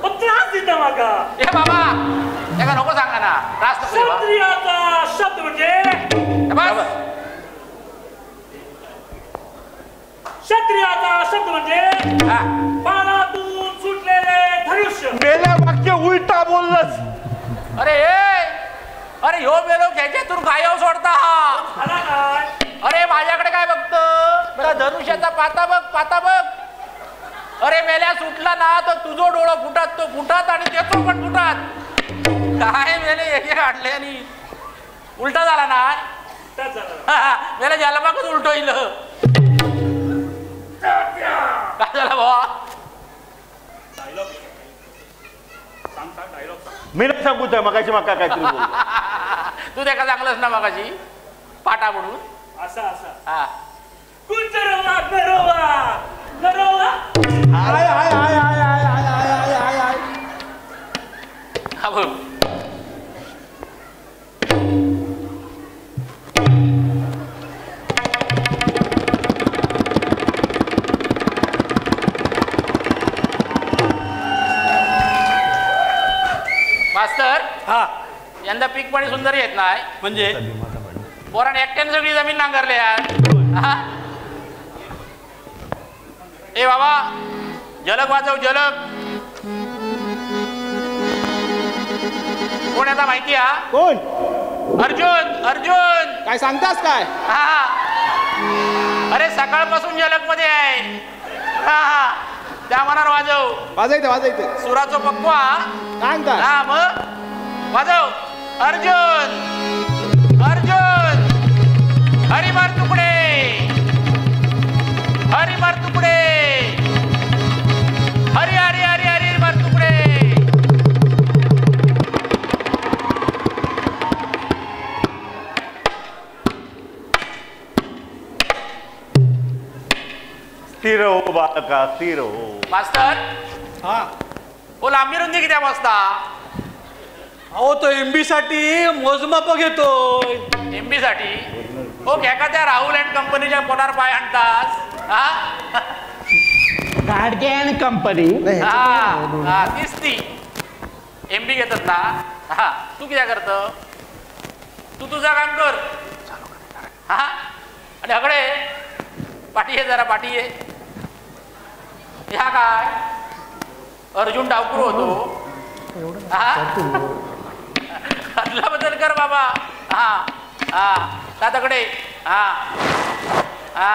पण त्रास देता माका. ए बाबा एका नको सांगा ना त्रास नको देवा. क्षत्रियाचा शब्द म्हणजे बस. क्षत्रियाचा शब्द म्हणजे हा पानातून सुटलेले बस अरे अरे ह्यो मेलो खेच्यातून गायव सोडता हा. झाला काय? अरे माझ्याकडे काय बघतो तर धनुष्याचा पाता बघ. अरे मेल्या सुटला ना तर तुझं डोळं फुटात तो फुटात आणि त्याचो पण फुटात. काय मेले एक काढले आणि उलटा झाला ना. त्याच झाला. मेल्या जलमागच उलटो येईल. काय झालं भावा? डायलॉग सांग डायलॉग सांग. मी नाही सांगू त्या मगाशी मका काहीतरी बोललो. तू त्याला चांगलंच ना मगाशी पाटा म्हणून. असा असा हा कुंजरवा गरवा गरवा. हा बोल. मास्तर हा यंदा पीक पाणी सुंदर येत नाही म्हणजे पोराने एकट्याने सगळी जमीन नांगरली यार. हा? ए बाबा जलक वाजव जलक. कोण आता माहिती हा? कोण? अर्जुन काय सांगतास काय? हा. अरे सकाळपासून जलक मध्ये आहे. हा त्या मनावर वाजव. वाजायचं सुराचो पक्वा. काय सांगता? हा मग वाजव. अर्जुन हरी मार तुकडे हरी मार तुकडे हरी हरी हरी हरी मार तुकडे. स्थिर हो बालका स्थिर हो. मास्तर हा हो लांबी रुंदी किती वाजता? अहो तो एमबी साठी मोजमाप घेतोय. एमबी साठी हो घ्या का त्या राहुल अँड कंपनीच्या पोटार पाय आणतास? हा गार्डियन कंपनी. हा तीच ती एमबी घेतात ना. हा तू किती करतो? तू तुझं काम कर. हा आणि अकडे पाठी ये जरा पाठी ये. ह्या काय अर्जुन डावकरू होतो. हा अदला बदल कर बाबा. हा हा त्याकडे हा हा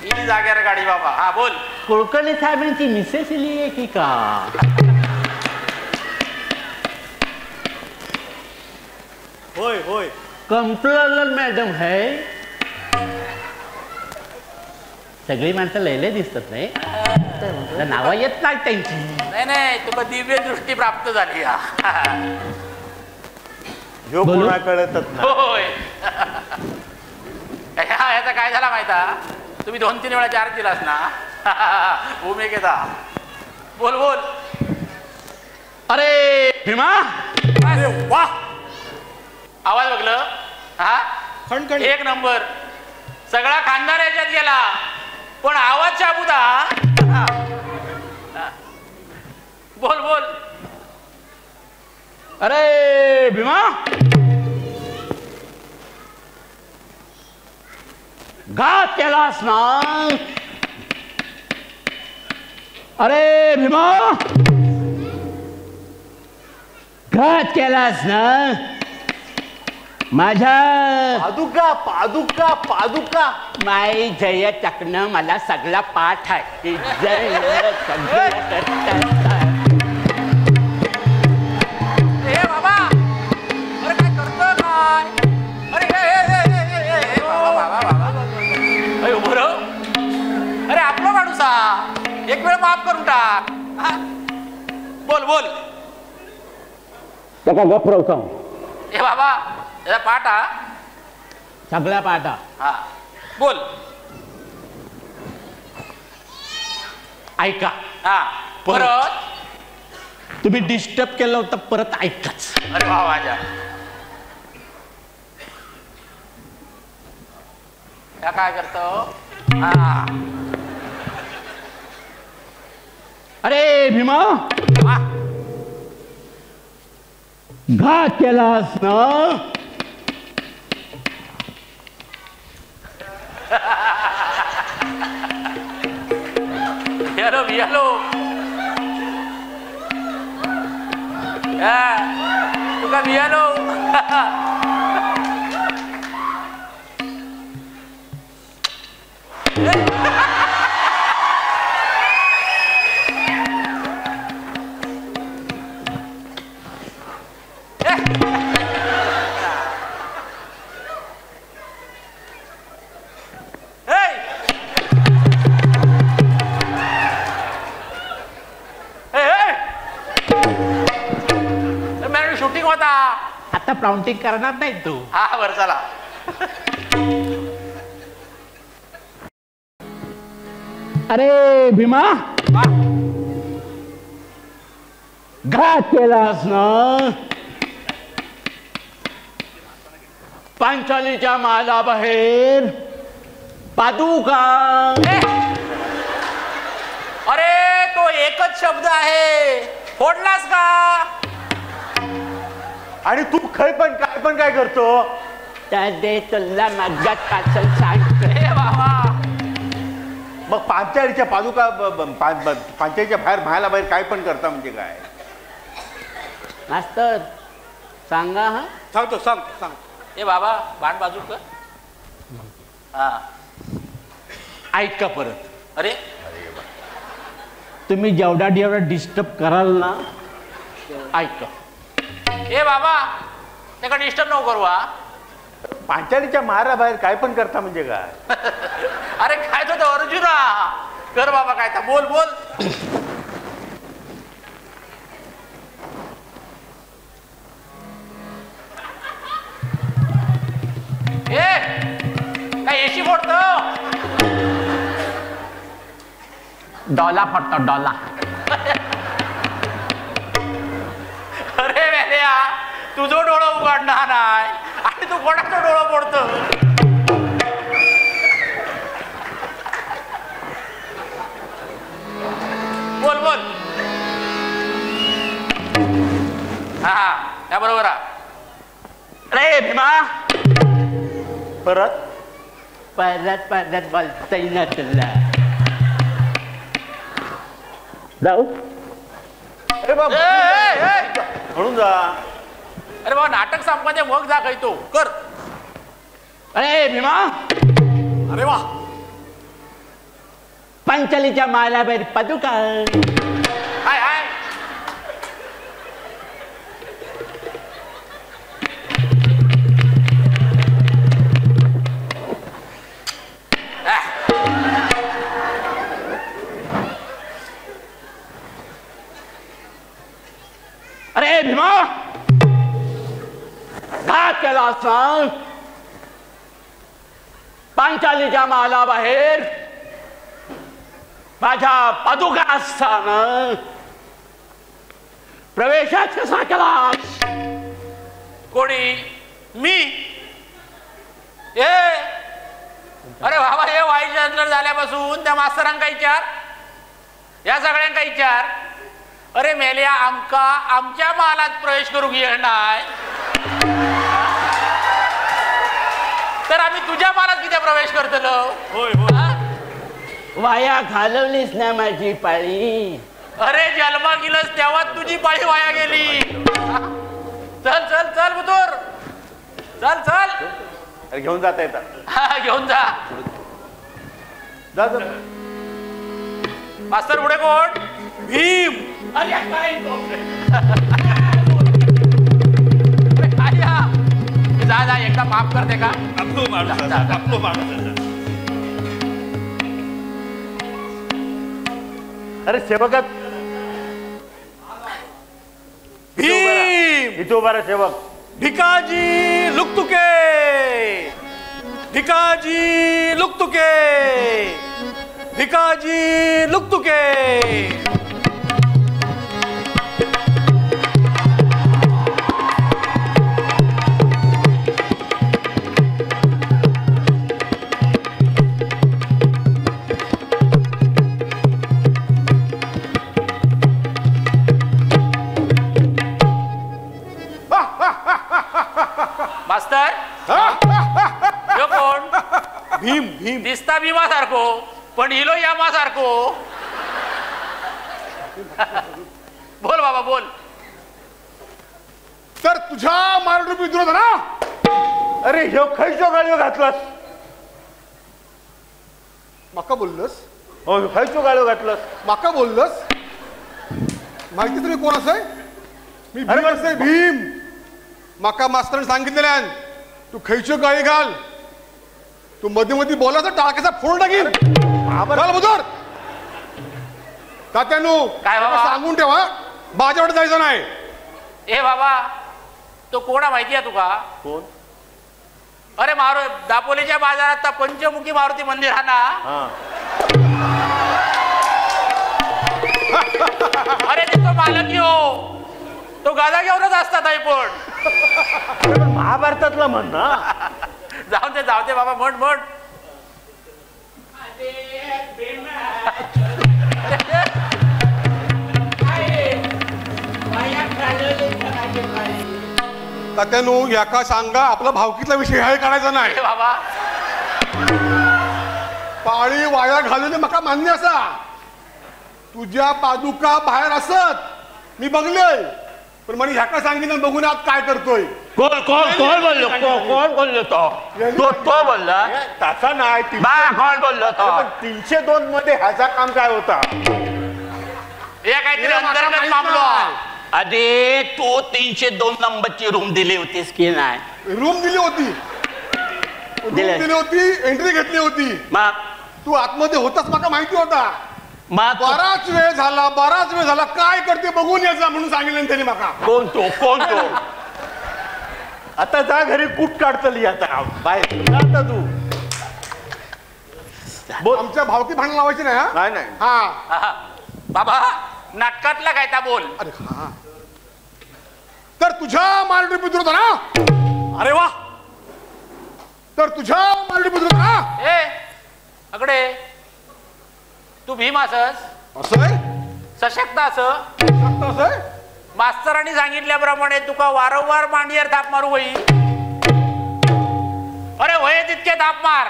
ही जाग्यावर गाडी बाबा. हा बोल. कुलकर्णी साहेबांची मिसेस लिहिली की का? होय होय कंप्युटर मॅडम है. सगळी माणसं लयले दिसतात नाही. नावं येत नाही त्यांची. नाही तुला दिव्य दृष्टी प्राप्त झाली. ह्यो कोणा कळतच नाही. होय ह्याचा काय झाला माहिता? तुम्ही 2-3 वेळा चार्ज दिलास ना. भूमिकेचा बोल बोल. अरे भीमा अरे वा आवाज बघलं. हा खणखण. एक नंबर. सगळा खानदार याच्यात गेला पण आवाज शाबुदा. बोल बोल. अरे भीमा घात केलास ना. अरे भीमा घात केलास ना माझ्या. पादुका माई जय टाकणं मला सगळा पाठ आहे. जय ए बाबा अरे काय करतो काय? अरे बाबा अरे उभं राहू. अरे आपलं काढू सा एक वेळ माफ करून टाक. बोल बोल. त्याचा गप्र ए बाबा त्याचा पाठ हा सगळा पाठा. हा बोल. ऐका. हा परत. तुम्ही डिस्टर्ब केलं होतं परत ऐकाच. अरे वा माझ्या त्या काय करतो? हा अरे भीमा वा. घात केलास ना. हॅलो हॅलो तुका भियालो. शूटिंग होता. आता प्राउंटिंग करणार नाही तू. हा बर चला. अरे भीमा घात केलास ना. पांचालीच्या मालाबाहेर पादुका. अरे तो एकच शब्द आहे, फोडलास का? आणि तू काय काय करतो. त्याने तुला मगात पाचल सांगतोय बाबा. मग पांचाळीच्या पादुका पांचाळीच्या बाहेर बाहेर काय पण करता म्हणजे काय. मास्तर सांगा. हा सांगतो सांग सांग. ए बाबा बाण बाजू कर. हा ऐका परत. अरे तुम्ही जेवढा डिस्टर्ब कराल ना, ऐका. ए बाबा त्याला डिस्टर्ब नको करू. पांचाळीच्या बाहेर काय पण करता म्हणजे काय. अरे काय तो अर्जुना कर बाबा काय. बोल बोल. ए काय एशी फोडतो. डॉला फटतो डॉला. अरे वेल्या तुझं डोळं उघडणार नाही आणि तू कोणाचं डोळं फोडतो. बोल बोल. हा त्या बरोबर. अरे भीमा परत परत बोलता ना तुला. जाऊ. अरे बाबा म्हणून जा. अरे बाबा नाटक संपवायचे मग जा काही तो कर. अरे भीमा अरे वा. पांचालीच्या मालाबाहेर पादुका. हाय हाय. अरे भीमा घात केला सांग. पांचालीच्या मालाबाहेर माझ्या पादुका असताना प्रवेशात कसा केलास. कोणी मी. ए अरे बाबा हे व्हाईस चान्सलर झाल्यापासून त्या मास्तरांका विचार, या सगळ्यांका विचार. अरे मेल्या आमका आमच्या मालात प्रवेश करू घेणार तर आम्ही तुझ्या मालात किती प्रवेश करतलो. होय होय. वाया घालवलीस ना माझी पाळी. अरे जन्मा गेलस तेव्हा तुझी पाळी वाया गेली. चल चल चल बुतूर चल चल. अरे घेऊन जाता येतात. हा घेऊन जा. जा. मास्तर पुढे कोण. भीम. अरे काय जा जा एकदा माफ करते का. आपलो माणूस जा, जा. आपलो माणूस. अरे सेवकात भीम. इथे उभा राहा सेवक. भिकाजी लुकतुके. भिकाजी लुकतुके. भिकाजी लुकतुके. मास्तर यो कोण. भीम भीम. दिसता भीमा सारखो पण हिलो यामा सारखो. बोल बाबा बोल. तर तुझ्या मारडूप विद्रोह ना. अरे ह्यो खयचो गाळ्यो घातलास? माका बोललंस? हो खयचो गाळ्यो घातलास? माका बोललंस? माहिती तुम्ही कोण असं? मी भीम असे भीम. माका मास्तरांनी सांगितलेल्यान तू खयच्यो गाळी घाल. तू मध्ये मध्ये बोलायचा टाळक्याचा फोड टाकीन. घाल बुजर. तात्यानो काय बाबा? सांगून ठेवा बाजाकडे जायचं नाही. ए बाबा तो कोणा माहिती आहे तुका? कोण? अरे दापोलीच्या बाजारात पंचमुखी मारुती मंदिर हा ना. हा. अरे तो मालक यो तो गाजा घेऊनच असतात आई पण. महाभारतातला म्हण ना. जाऊ दे बाबा म्हण म्हण. तात्यानो याका सांगा आपला भावकीतला विषय हाय काढायचा नाही. बाबा पाळी वाया घालून मका मान्य असा. तुझ्या पादुका बाहेर असत मी बघलोय पण म्हणे ह्याका सांगितलं बघून आज काय करतोय. कोण बोललो? कोण बोललो तो बोलला? तसा नाही. कोण बोललो तो? 302 मध्ये ह्याचा काम काय होता? हे काहीतरी अंतर्गत मामलो. अरे तू 302 नंबरची रूम दिली होतीस की नाही? रूम दिली होती. दिली होती एंट्री घेतली होती. मग तू आतमध्ये होतास मला माहिती होता. मग बराच वेळ झाला काय करते बघून यायचा म्हणून सांगितलं त्यांनी माका. कोण तो? आता जा घरी कूट काढतली आता बाहेर जा आता तू. बोल. आमच्या भावकी भांडण लावायची नाही. हा नाही. हा बाबा नाटकातला काय ता बोल. अरे हा तर तुझ्या मारडी पुत्र ना. अरे वा. तर तुझ्या मारडी पुत्र ना. ए अकडे तू भीम असस? असं आहे? सशक्त असं? असं आहे? मास्तरांनी सांगितल्याप्रमाणे तुका वारंवार मांडीवर थाप मारू होई. अरे वय तितके थाप मार.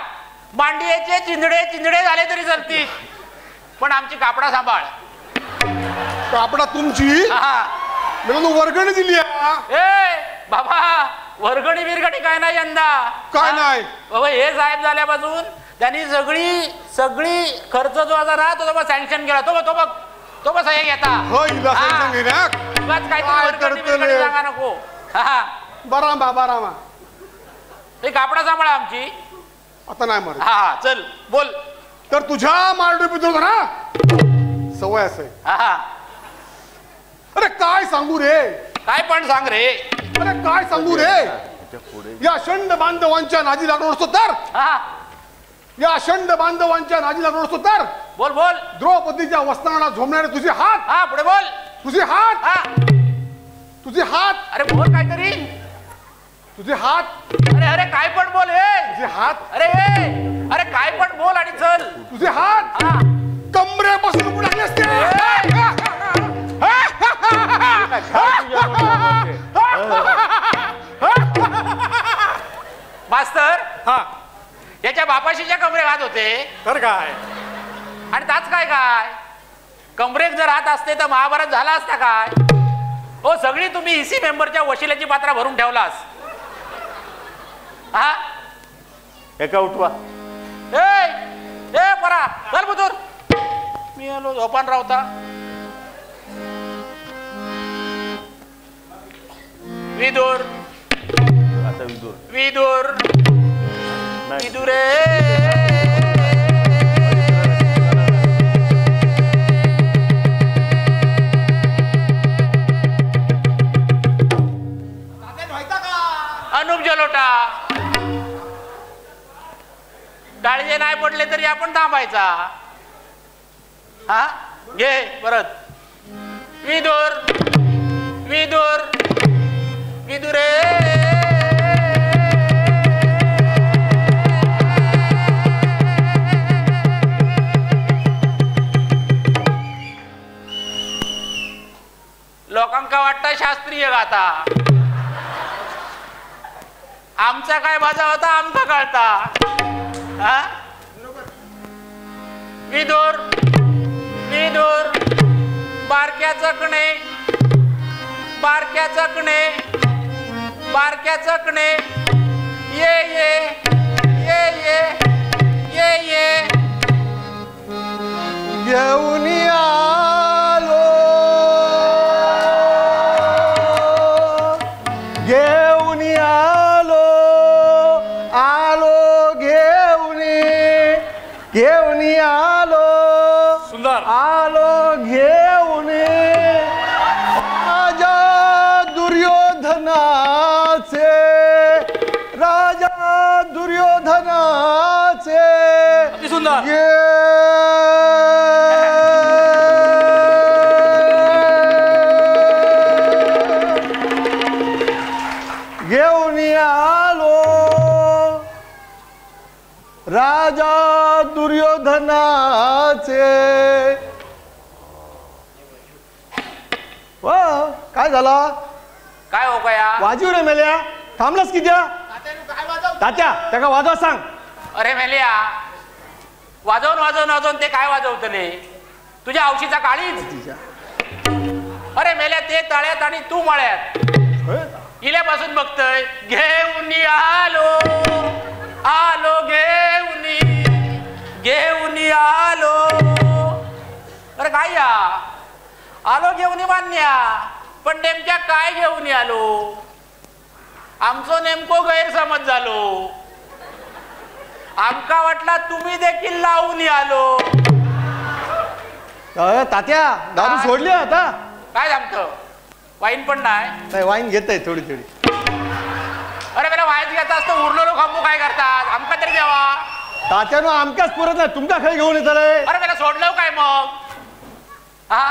मांडीचे चिंधडे झाले तरी चालतील पण आमची कापडा सांभाळ. कापडा तुमची वर्गणी दिली. ए बाबा वर्गणी बिरगणी काय नाही यंदा. काय नाही? बाबा हे साहेब झाल्यापासून त्यांनी सगळी खर्च जो आता ना तो बाबा सँक्शन केला. तो बस हे घेता. सांगा नको. बारामा हे कापडा सांभाळा आमची. आता नाही मार. हा चल बोल. तर तुझ्या मारडी पुत्र ना सवय असे. अरे काय सांगू रे. काय पण सांग रे. अरे काय सांगू रे. या शंड बांधवांच्या नादी लागलो असतो तर. या शंड बांधवांच्या नादी लागलो असतो तर. बोल बोल. द्रौपदीच्या वस्त्राला झोमणारे तुझे हात. हा पुढे बोल. तुझे हात. अरे बोल काहीतरी. तुझे हात. अरे काय पण बोल. तुझे हात. अरे काय पण बोल आणि चल. तुझे हात कमरेपासून लागले असते. मास्तर हा याच्या बापाशीच्या कमरे हात होते तर काय. आणि त्याच काय कमरेक जर हात असते तर महाभारत झाला असता काय. हो सगळी तुम्ही इसी मेंबरच्या वशिल्याची पात्रा भरून ठेवलास. हा एका उठवा. ए परा चल बुतूर. मी आलो झोपान रावता. विदूर आता विदूर नाही. विदुरे. अनुप जलोटा. काळजे नाही पडले तरी आपण थांबायचा. हा घे परत. विदूर विदुरे. लोकांका वाटतं शास्त्रीय गाता. आमचा काय बाजा होता आमचा कळता. हा विदूर बारक्या चकणे बारक्या चकणे ये ये ये ये ये ये घेऊन आलो घेऊन आलो आलो घेऊन घेऊन आलो सुंदर आलो घेऊन राजा दुर्योधनाचे राजा दुर्योधनाचे अति सुंदर घेऊन आलो राजा दुर्योधनाचे वा काय झाला काय हो गया वाजू रे मेल्या थांबलास की त्या तात्या त्याका वाजवा सांग अरे मेलिया वाजवून वाजवून वाजवून ते काय वाजवतले तुझ्या हौशीचा काळीच अरे मेल्या ते तळ्यात आणि तू मळ्यात इल्यापासून बघतोय घेऊन आलो आलो घेऊन घेऊन आलो अरे काय या आलो घेऊन मान्या पण नेमक्या काय घेऊन आलो आमचो नेमको गैरसमज झालो आमका वाटला तुम्ही देखील लावून आलो तात्या दारू सोडली आता काय सांगतो वाईन पण नाही वाईन घेत आहे थोडी थोडी अरे मला वाईन घेता असतो उरलेलो खांबू काय करतात आमका तरी द्यावा तात्यानं आमकाच पुरत नाही तुमका खाली घेऊन येत अरे मला सोडलं काय मग हा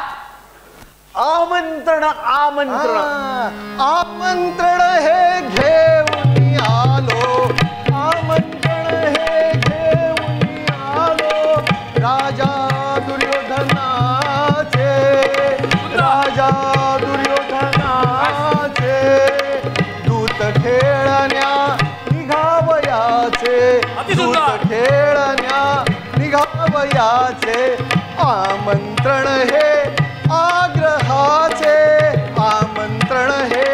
आमंत्रण आमंत्रण आमंत्रण हे घेऊन आलो आमंत्रण हे घेऊन आलो राजा दुर्योधनाचे राजा दुर्योधनाचे दूत खेळण्या निघावयाचे दूत खेळण्या निघावयाचे आमंत्रण हे आग्रहाचे आमंत्रण हे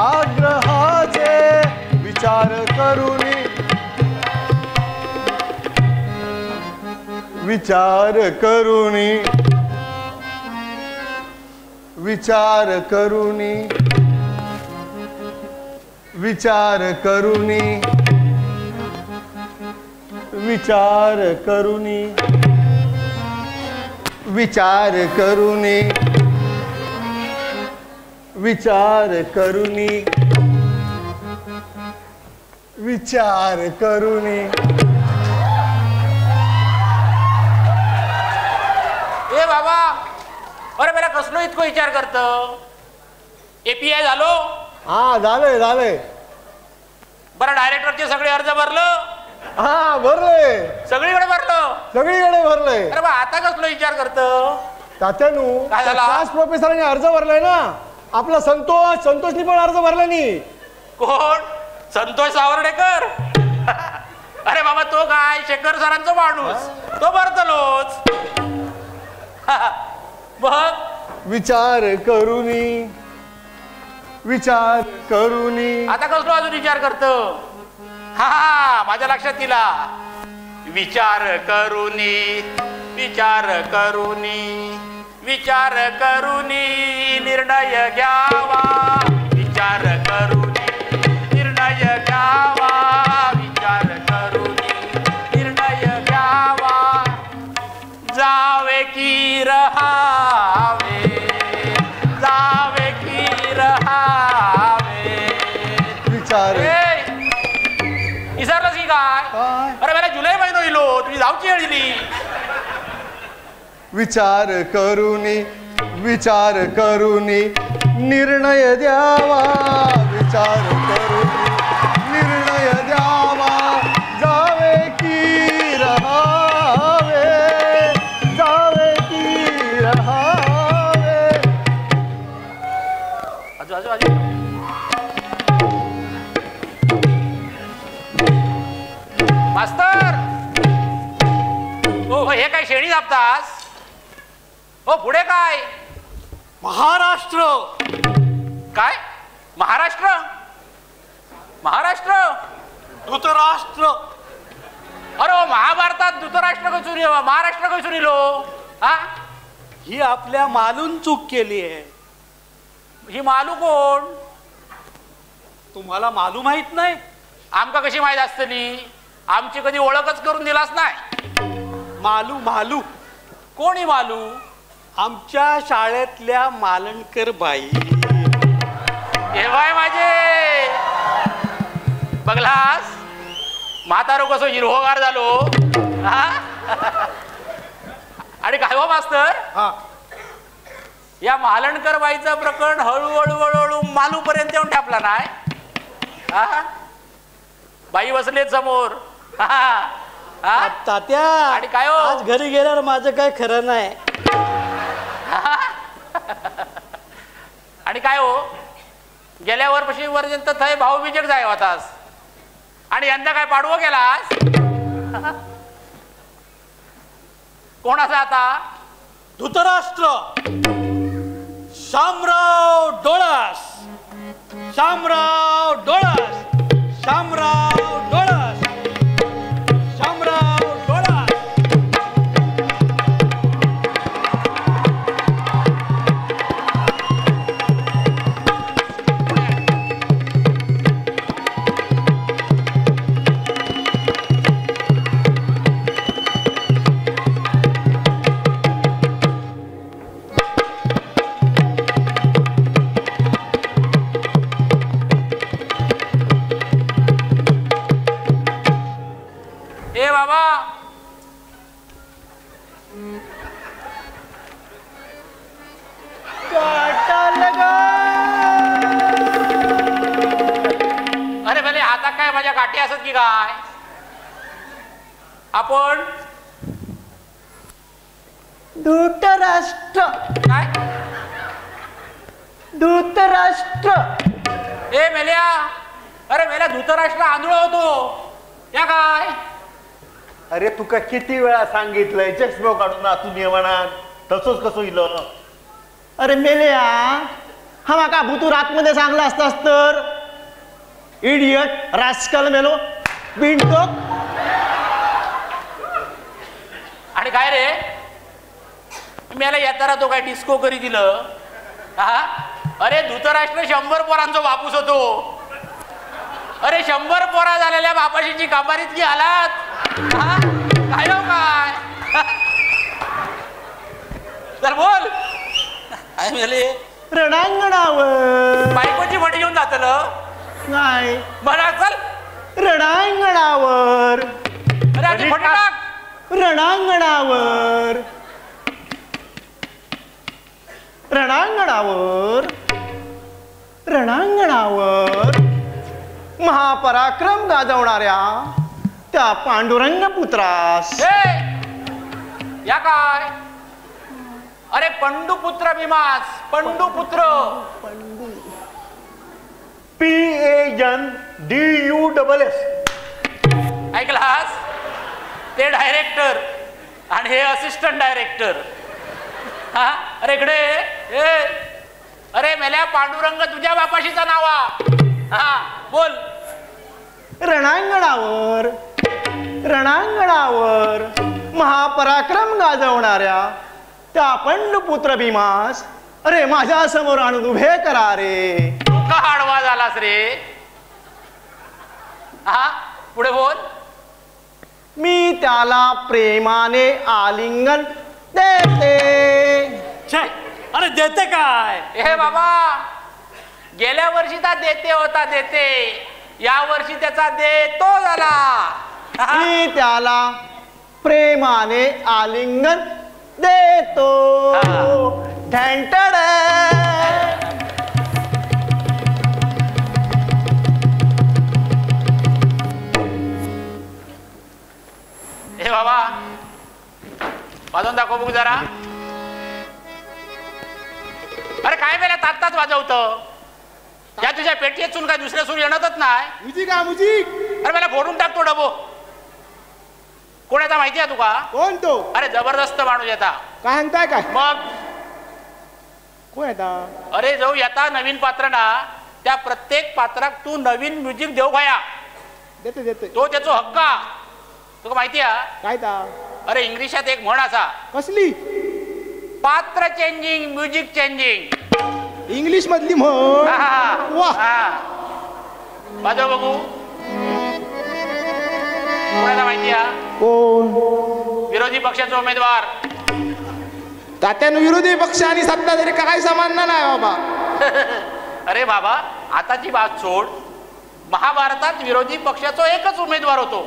आग्रहाचे विचार करूनी विचार करूनी विचार करूनी विचार करूनी विचार करूनी विचार करूनी विचार करूनी विचार करूनी ए बाबा अरे मला कसलो इतको विचार करत एपीआय झालो हा झालंय झालंय बरं डायरेक्टरचे सगळे अर्ज भरलं हा भरले सगळीकडे भरलं सगळीकडे भरलंय अरे बा आता कसलो विचार करत तात्यानू काय झाला? क्लास प्रोफेसरांनी अर्ज भरलाय ना आपला संतोषनी पण अर्ज भरला नी कोण संतोष सावर्डेकर अरे बाबा तो काय शेखर सरांचा माणूस तो भरतलोच बघ विचार करूनी विचार करूनी आता कसलो अजून विचार करत हा माझ्या लक्षात दिला विचार करूनी विचार करूनी विचार करूनी निर्णय घ्यावा विचार करूनी निर्णय घ्यावा विचार करूनी निर्णय घ्यावा जावे की रहावे जावे की रहावे विचार विसरलंस की काय अरे मला जुलै महिनो येलो तुझी जाऊची येळली विचार करूनी निर्णय द्यावा विचार करूनी निर्णय द्यावा जावे की रहावे जावे की रहावे आजू आजू आजू मास्तर हो हे काय शेणी दाबतास हो पुढे काय महाराष्ट्र काय महाराष्ट्र महाराष्ट्र? धृतराष्ट्र. अरे महाभारतात धृतराष्ट्र कसं रे महाराष्ट्र कसं रिलो? हा, ही आपल्या मालून चूक केली आहे. ही मालू कोण? तुम्हाला मालू माहित नाही? आमका कशी माहित असतली? आमची कधी ओळखच करून दिलाच नाही. मालू मालू कोणी मालू? आमच्या शाळेतल्या मालणकर बाई. हे बाय माझे बघलास म्हातारो कसं हिरवगार झालो. हा आणि काय हो मास्तर, या मालणकर बाईचं प्रकरण हळूहळू हळूहळू मालू पर्यंत येऊन ठेपला नाही. हा, बाई बसलेत समोर. तात्या आणि काय हो? आज घरी गेल्यावर माझं काय खरं नाही. आणि काय हो, गेल्या वर्षी पर्यंत थंय भाऊबीजेक जाय होतास आणि यंदा काय पाडवो गेलास? कोणाचा आता? धृतराष्ट्र. शामराव डोळस. शामराव डोळस. शामराव डोळस. शामराव डोळस. ए बाबा, अरे भले हातात काय माझ्या गाठी असत की काय? आपण धृतराष्ट्र. काय धृतराष्ट्र. ए मेल्या, अरे मेल्या धृतराष्ट्र आंधळ होतो या काय? अरे तुका किती वेळा सांगितलंय चष्मा काढून आतून ये म्हणा, तसंच कसं इलं? अरे मेल्या, हा माका भुतूर आतमध्ये सांगला असतास तर. इडियट, रास्कल मेलो, बिनटोक. आणि काय रे मला येताना तो काय डिस्को करी दिलं? हा, अरे धृतराष्ट्र 100 पोरांचा बापूस होतो. अरे 100 पोरा झालेल्या बापाशीची कामारीत की हालात. हा, काय हो काय? तर बोल. काय मेले रणांगणावर. बायकोची मडी घेऊन जातलं नाही, बरं चल रणांगणावर. अरे आधी फटी टाक. रणांगणावर. रणांगणावर. रणांगणावर महापराक्रम गाजवणाऱ्या त्या पांडुरंग पुत्रास. या काय? अरे पंडुपुत्र भीमास. पंडुपुत्र. PANDUSS. ऐकलास? ते डायरेक्टर आणि हे असिस्टंट डायरेक्टर. हा, अरे इकडे. अरे मेल्या पांडुरंग तुझ्या बापाशीचा नावा. हा बोल. रणांगणावर. रणांगणावर महापराक्रम गाजवणाऱ्या त्या पंडुपुत्र भीमास अरे माझ्या समोर आणून उभे करा रे. तू का आडवा झालास रे? हा पुढे बोल. मी त्याला प्रेमाने आलिंगन देते. अरे देते काय? हे बाबा, गेल्या वर्षीचा देते होता देते, या वर्षी त्याचा देतो झाला. मी त्याला प्रेमाने आलिंगन देतो. ढंटड. हे बाबा वाजवून दाखव बघू जरा. अरे काय वेळा तात्ताच वाजवतं? या तुझ्या पेटीतून काय दुसऱ्या सूर येणारच नाही. म्युझिक आहे म्युझिक. अरे मला फोडून टाकतो डबो. कोणाचा माहिती आहे तुका? कोण तो? अरे जबरदस्त माणूस येता. काय सांगताय काय? मग कोण येता? अरे जाऊ येता नवीन पात्र ना त्या प्रत्येक पात्राक तू नवीन म्युझिक देऊ खाया. देते देते. तो त्याचो हक्क. तुका माहिती आहे काय ता? अरे इंग्लिशात एक म्हण असा, कसली? पात्र चेंजिंग म्युझिक चेंजिंग. इंग्लिश मधली म्हण. वा. वाजव बघू. कोणाला माहिती आहे? कोण? विरोधी पक्षाचा उमेदवार. तात्यानं विरोधी पक्ष आणि सत्ताधारी काय समान नाही बाबा. अरे बाबा, आताची बात सोड. महाभारतात विरोधी पक्षाचा एकच उमेदवार होतो.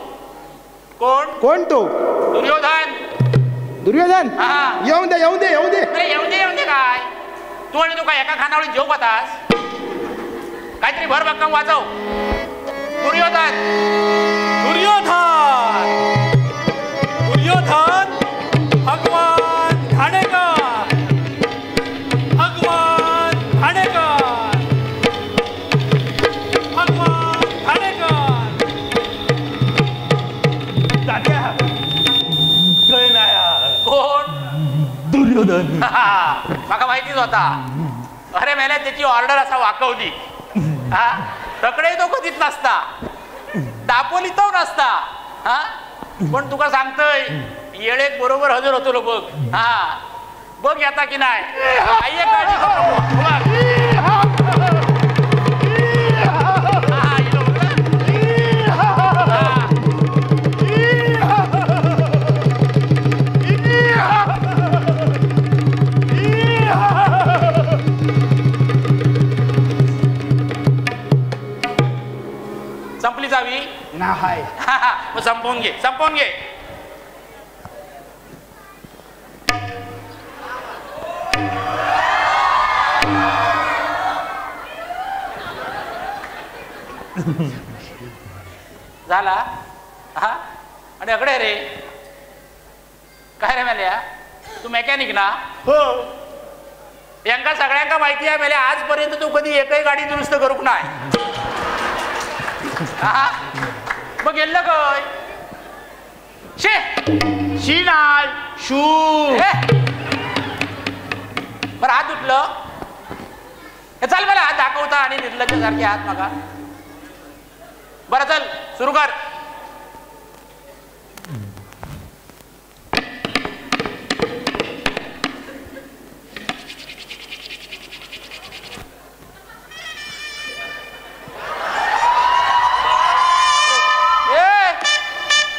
कोण? कोण तो? दुर्योधन. दुर्योधन? हा. येऊन दे येऊन दे येऊन दे. अरे येऊन दे येऊन दे काय? तू आणि तू काय एका खानावळीत जेव पाहतास? काहीतरी भर भक्कम वाचव. दुर्योधन. दुर्योधन दुर्योधन भगवान घाणेकर. भगवान घाणेकर. भगवान घाणेकर. तात्या कळ नाही. कोण? दुर्योधन. माका माहितीच होता. अरे मेल्या त्याची ऑर्डर असा वाकवली. हा, तकडे तो कधीच नसता, दापोली तो नसता. हा, पण तुका सांगतोय येळेक बरोबर हजर होतो लो बघ. हा, बघ येता की नाही. आई काळजी करू नको. संपली जावी ना हाय. मग संपवून घे संपवून घे. झाला. हा, आणि अकडे रे काय रे मेल्या, तू मेकॅनिक ना? हो. यांका सगळ्यांका माहिती आहे मेल्या, आजपर्यंत तू कधी एकही गाडी दुरुस्त करूक नाही. मग गेलं काय? शी नाय शू. बरं हात उठलं. चल मला हात दाखवता आणि निर्लज्ज सारखे हात मागा. बरं चल सुरू कर.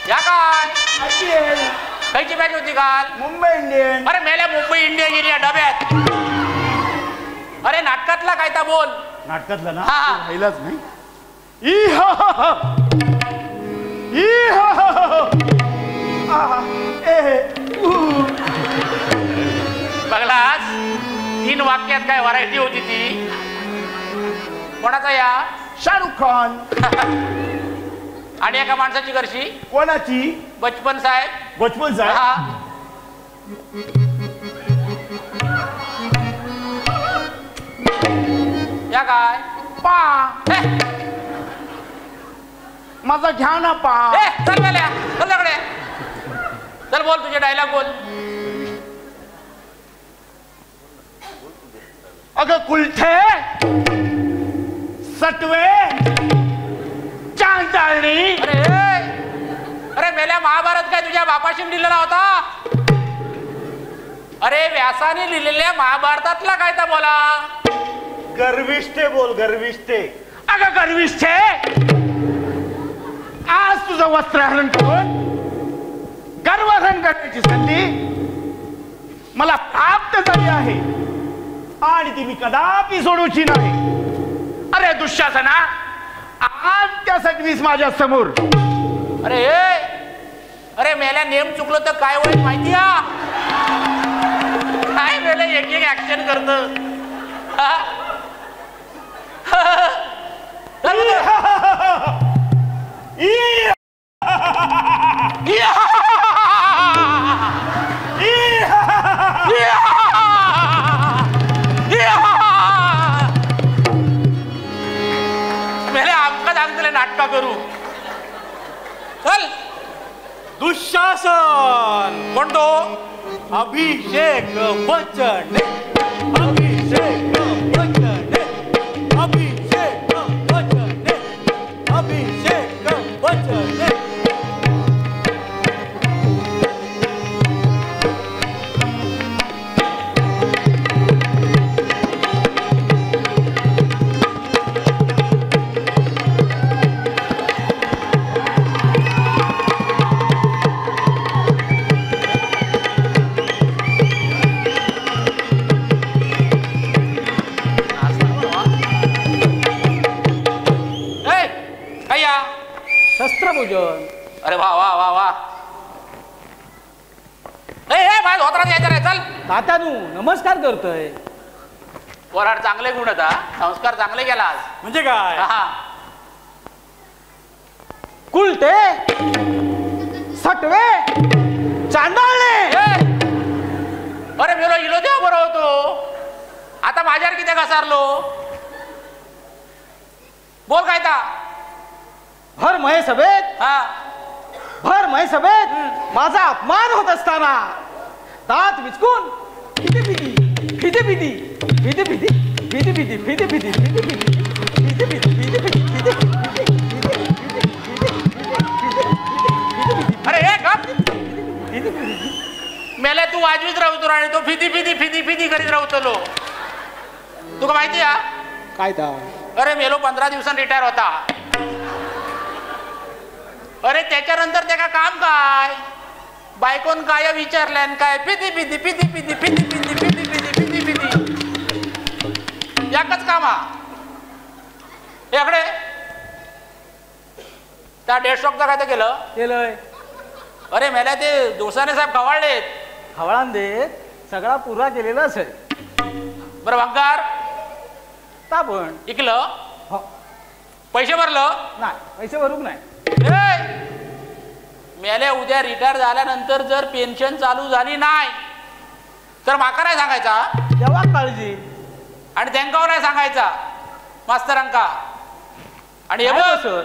या काय खायची मॅच होती काल? मुंबई इंडियन. अरे मेल्या मुंबई इंडियन गेली या डब्यात. अरे नाटकातला काय ता बोल. नाटकातला ना? हा. राहिलाच नाही. बघलास 3 वाक्यात काय व्हरायटी होती ती. कोणाचा या? शाहरुख खान. आणि एका माणसाची घरची कोणाची? बचपन साहेब. बचपन साहेब. हा. या काय? पा माझा घ्या ना पा. चल मेल्या चल लकडे. चल बोल तुझे डायलॉग बोल. अगं कुलठे सटवे चांदाळणी. अरे अरे मेल्या महाभारत काय तुझ्या बापाशी लिहिलेला होता? अरे व्यासाने लिहिलेल्या महाभारतातला काय तर बोला. गर्विष्ठे बोल गर्विष्ठे. अगं गर्विष्ठे आज तुझं वस्त्रहरण करून गर्वहरण करण्याची संधी मला प्राप्त झाली आहे आणि ती मी कदापि सोडूची नाही. अरे दुःशासना आज त्या सगळीच माझ्या समोर. अरे अरे मेल्या नेम चुकलो तर काय होईल माहिती आहे? काय मेल्या एक एक ऍक्शन करत. मेल्या आमका सांगतले नाटका करू. चल. दुःशासन. कोण तो? अभिषेक बच्चन. अभिषेक बच्चन. अभिषेक भोजन. अरे वा वा वा वा. माझ्या धोत्रात यायचं नाही, चल. तात्यानू नमस्कार करतोय. पोराड चांगले गुण होता, संस्कार चांगले केला आज. म्हणजे काय? हा. कुलटे सटवे चांडाळले. अरे मेलो इलो देवा बरं होतो, आता माझ्यावर किती घसारलो. बोल काय ता. भर मय सभेत हा. भर मय सभेत माझा अपमान होत असताना दात विचकून फिदी फिदी फिदी फिदी फिदी फिदी फिदी फिदी फिदी फिदी फिदी फिदी फिदी फिदी फिदी अरे हे गप. मेले तू वाजवीत राहतो आणि तो फिदी फिदी फिदी फिदी करीत राहतो. तुका माहिती आहे काय ता. अरे मेलो 15 दिवसांनी रिटायर होता. अरे त्याच्यानंतर त्याला काम काय, बायकोन काय विचारल्यान काय फिदी फिदी फिदी फिदी फिदी फिदी फिदी फिदी फिदी फिदी याकच कामा. याकडे त्या 150चा काय ते केलंय. अरे मेल्या ते दोसाने साहेब खवाळलेत. खवळान देत सगळा पुरा केलेलाच आहे. बरं भंगार ता पण इकलं, हो. पैसे भरलं नाही, पैसे भरूक नाही. मेल्या उद्या रिटायर झाल्यानंतर जर पेन्शन चालू झाली नाही तर माका नाही सांगायचा, तेव्हा काळजी. आणि त्यांच्यावर नाही सांगायचा मास्तरांका. आणि हे बघ सर,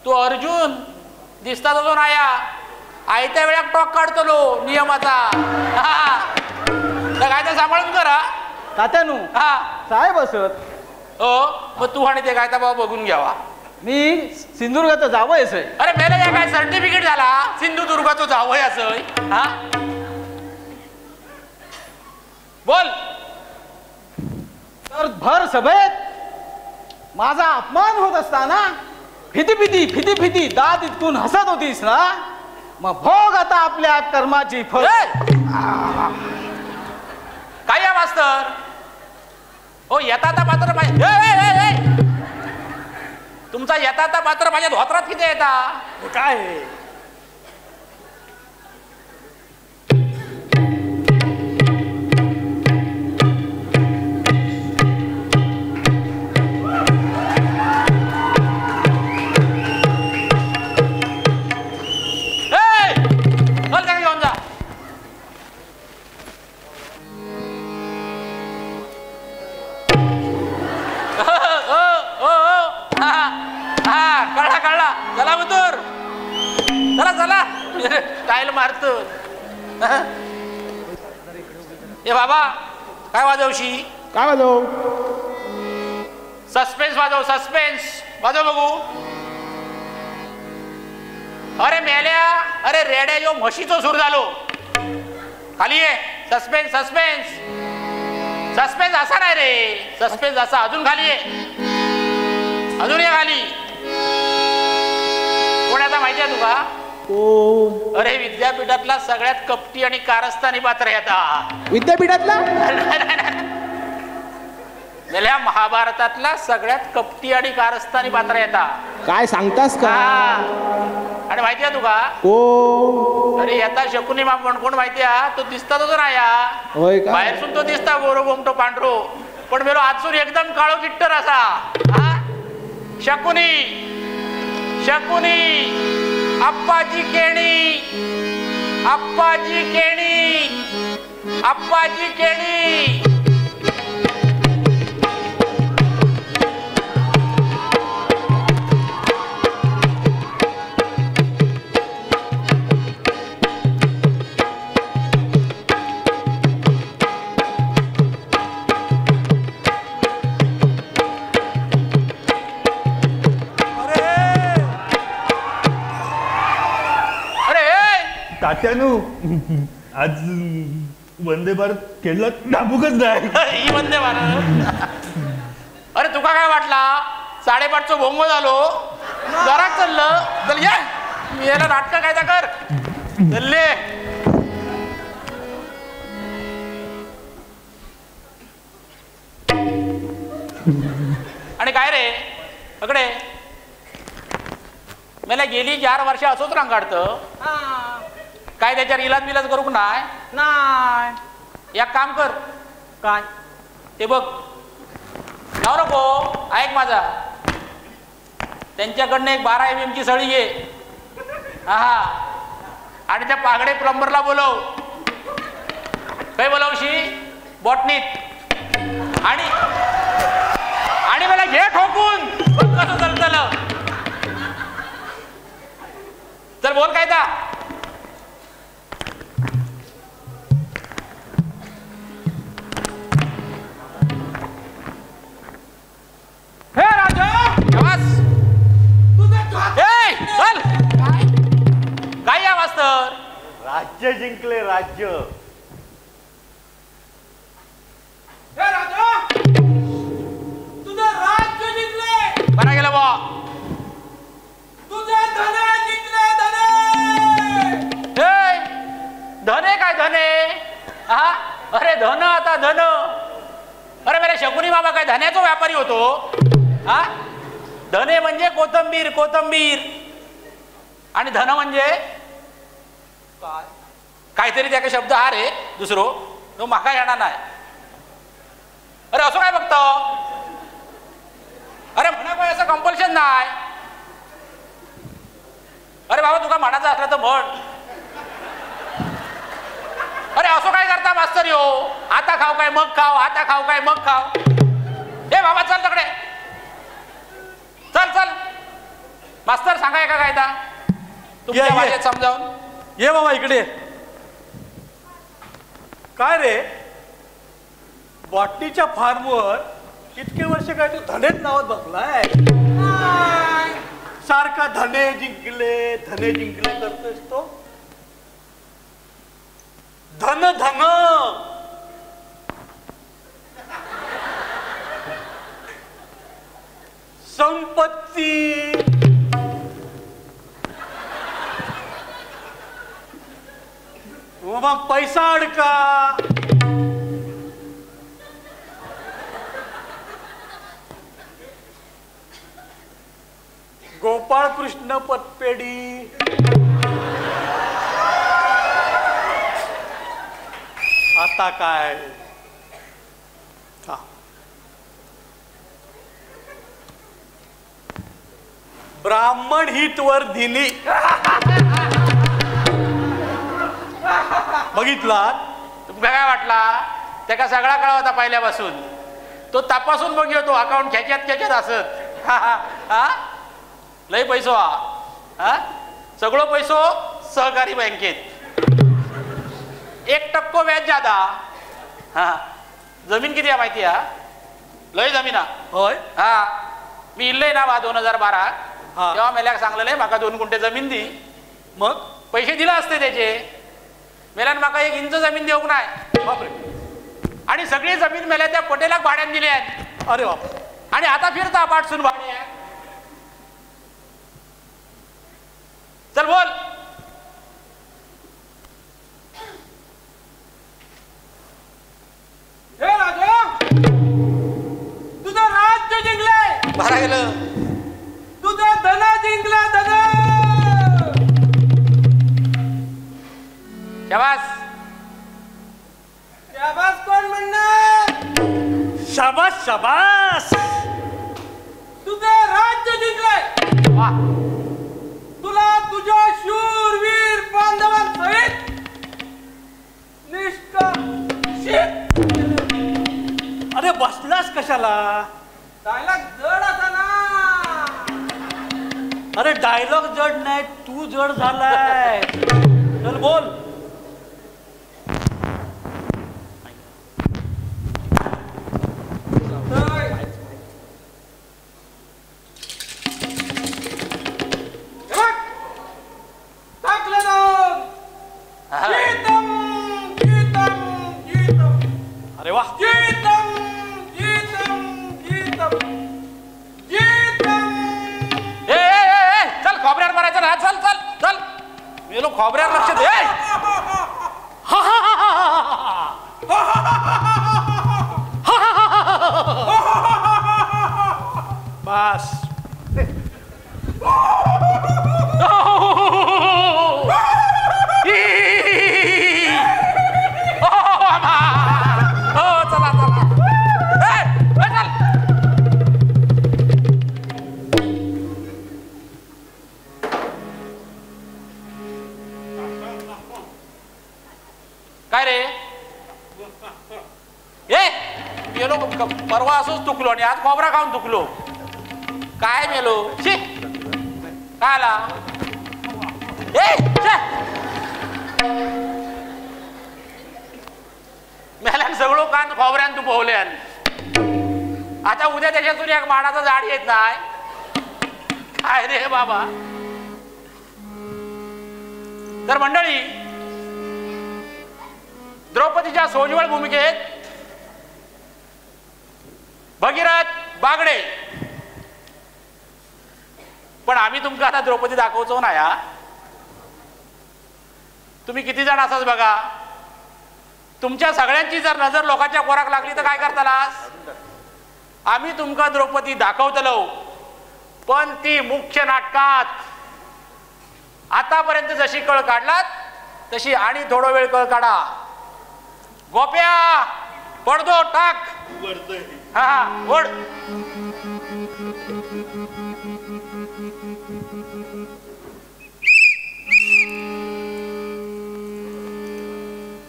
तू अर्जुन दिसता तो नाया आयत्या वेळात टॉक काढतलो नियमाचा. तर काय ते सांभाळून करा तात्यानू. हा साहेब असत. हो मग तू आणि ते काय बाबा बघून घ्यावा. मी सिंधुदुर्गाचं जावंयच आहे. अरे मेले या काय सर्टिफिकेट झाला सिंधुदुर्गाचं जावंय असं. हा बोल. तर भर सभेत माझा अपमान होत असताना फिदी फिदी फिदी फिदी दात इतकून हसत होतीस ना, मग भोग आता आपल्या कर्माची फळ. काय या मास्तर हो येता पात्र पाहिजे. तुमचा येता पात्र माझ्या धोत्रात किती येता काय घेऊन जा. कळला चला बुतूर चला चला स्टाईल मारतो. ए बाबा काय वाजवशी. काय वाजव. सस्पेन्स वाजव, सस्पेन्स वाजव बघू. अरे मेल्या, अरे रेड्या यो म्हशीचो सूर झालो. खाली ये. सस्पेन्स सस्पेन्स सस्पेन्स असा नाही रे, सस्पेन्स असा. अजून खाली ये, अजून ये खाली. कोण आता माहिती आहे तुका. अरे विद्यापीठातला सगळ्यात कपटी आणि कारस्थानी पात्र येतात. विद्यापीठातला मेल्या महाभारतातला सगळ्यात कपटी आणि कारस्थानी पात्र येतात. काय सांगतास का. आणि माहिती आहे तुका. अरे येता शकुनी मापण कोण माहिती आहे. तो दिसता तो नाही होय का. बाहेरसून तो दिसता गोरो गोमटो पांढरो, पण मेलो आजसून एकदम काळो किट्टर असा. शकुनी शकुनी अप्पाजी केणी अप्पाजी केणी अप्पाजी केणी. तात्यानू आज वंदे भारत खेळला दाबूकच नाही. ही वंदे भारत. अरे तुका काय वाटला 5:30 भोंगो झालो जरा चाललं चल या मी याला नाटक काय कर चलले. आणि काय रे अकडे मला गेली 4 वर्ष असोच रांगाडतं. काय त्याच्यावर इलाज बिलाज करूक नाही? नाही. एक काम कर. काय? ते बघ जाऊ नको, ऐक माझा. त्यांच्याकडनं एक 12 mm ची सळी घे. हा आणि त्या पागडे प्लंबरला बोलव. काय बोलावशी? बॉटनीत. आणि मला घे ठोकून. कसं चालतं? चल बोल काय ता. हे राजा चल काय आवाज तर. राज्य जिंकले राज्य. हे राजा तुझं राज्य जिंकले. बरा गेला बा. तुझे धने जिंकले. धने काय धने? हा अरे धन आता धन. अरे मेरे शकुनी बाबा काय धन्याचा व्यापारी होतो? हा धने म्हणजे कोथंबीर. कोथंबीर आणि धन म्हणजे काहीतरी त्या शब्द हा रे दुसरो तो माका येणार नाही. अरे असं काय बघतो? अरे म्हणा काय असं कंपल्शन नाही. अरे बाबा तुका म्हणायचं असलं तर म्हण. अरे असं काय करता मास्तर यो? आता खाऊ काय मग खाऊ, आता खाऊ काय मग खाऊ. हे बाबा चल तकडे चल चल. मास्तर सांगाय का काय ता तुमच्या भाषेत समजावून. ये बाबा इकडे. काय रे बॉटनीच्या फार्मवर इतके वर्ष काय तू धनेच नावात बसलाय? सारखा धने जिंकले करतोस तो. धन धन संपत्ती मग पैसा अडका. गोपाळ कृष्ण पतपेढी. आता काय? ब्राह्मण हितवर दिली. बघितला तुमका काय वाटला? त्याका सगळा कळा होता पहिल्यापासून. तो तपासून बघितो अकाउंट खेच्यात असत. हा लय पैसो हा सगळं पैसो सहकारी बँकेत. 1% व्याज जादा. हा जमीन किती आहे माहिती? हा लय जमीन. होय. हा मी इल्लय ना 2012 तेव्हा मेल्याक सांगलेलं माका 2 गुंठे जमीन दी. मग पैसे दिला असते त्याचे. मेल्यान माका 1 इंच जमीन देऊक नाही. बापरे. आणि सगळी जमीन मेल्या त्या पटेलाक भाड्यान दिली आहेत. अरे बाप. आणि आता फिरता पाठसून भाडे. चल बोल. हे राजा तुझं राज्य जिंकले. बरा गेलं. तुझं धन जिंकले. धन. शाबास. शाबास कोण म्हणणार? शाबास शाबास. तुझं राज्य जिंकले. वा. तुला तुझ्या शूरवीर बांधवांसहित निष्कासित. अरे बसलास कशाला? डायलॉग जड असा ना. अरे डायलॉग जड नाही तू जड झालाय. चल बोल. टाकलं दोन. गीतम गीतम गीतम. अरे वा. गीतम गीतम गीतम गीतम. ए चल खोबऱ्यावर मारायचं ना. चल चल चल. मी लोक खोबऱ्यावर लक्ष दे. बस. मेलो परवा असंच तुकलो आणि आज खोबरा खाऊन तुकलो. काय मेलो शी काय आला मेल्यान सगळं कान खोबऱ्यान तू पोहल्यान. आता उद्या त्याच्यातून एक माडाचा झाड येत नाही. काय रे बाबा. तर मंडळी, द्रौपदीच्या सोज्वळ भूमिकेत भगीरथ बागडे. पण आम्ही तुमका आता द्रौपदी दाखवतो ना. या तुम्ही किती जण असाच बघा. तुमच्या सगळ्यांची जर नजर लोकांच्या कोराक लागली तर काय करतालास. आम्ही तुमका द्रौपदी दाखवतलो, पण ती मुख्य नाटकात आतापर्यंत जशी कळ काढलात तशी आणि थोडा वेळ कळ काढा. गोप्या पडदो टाक. हा ओढ.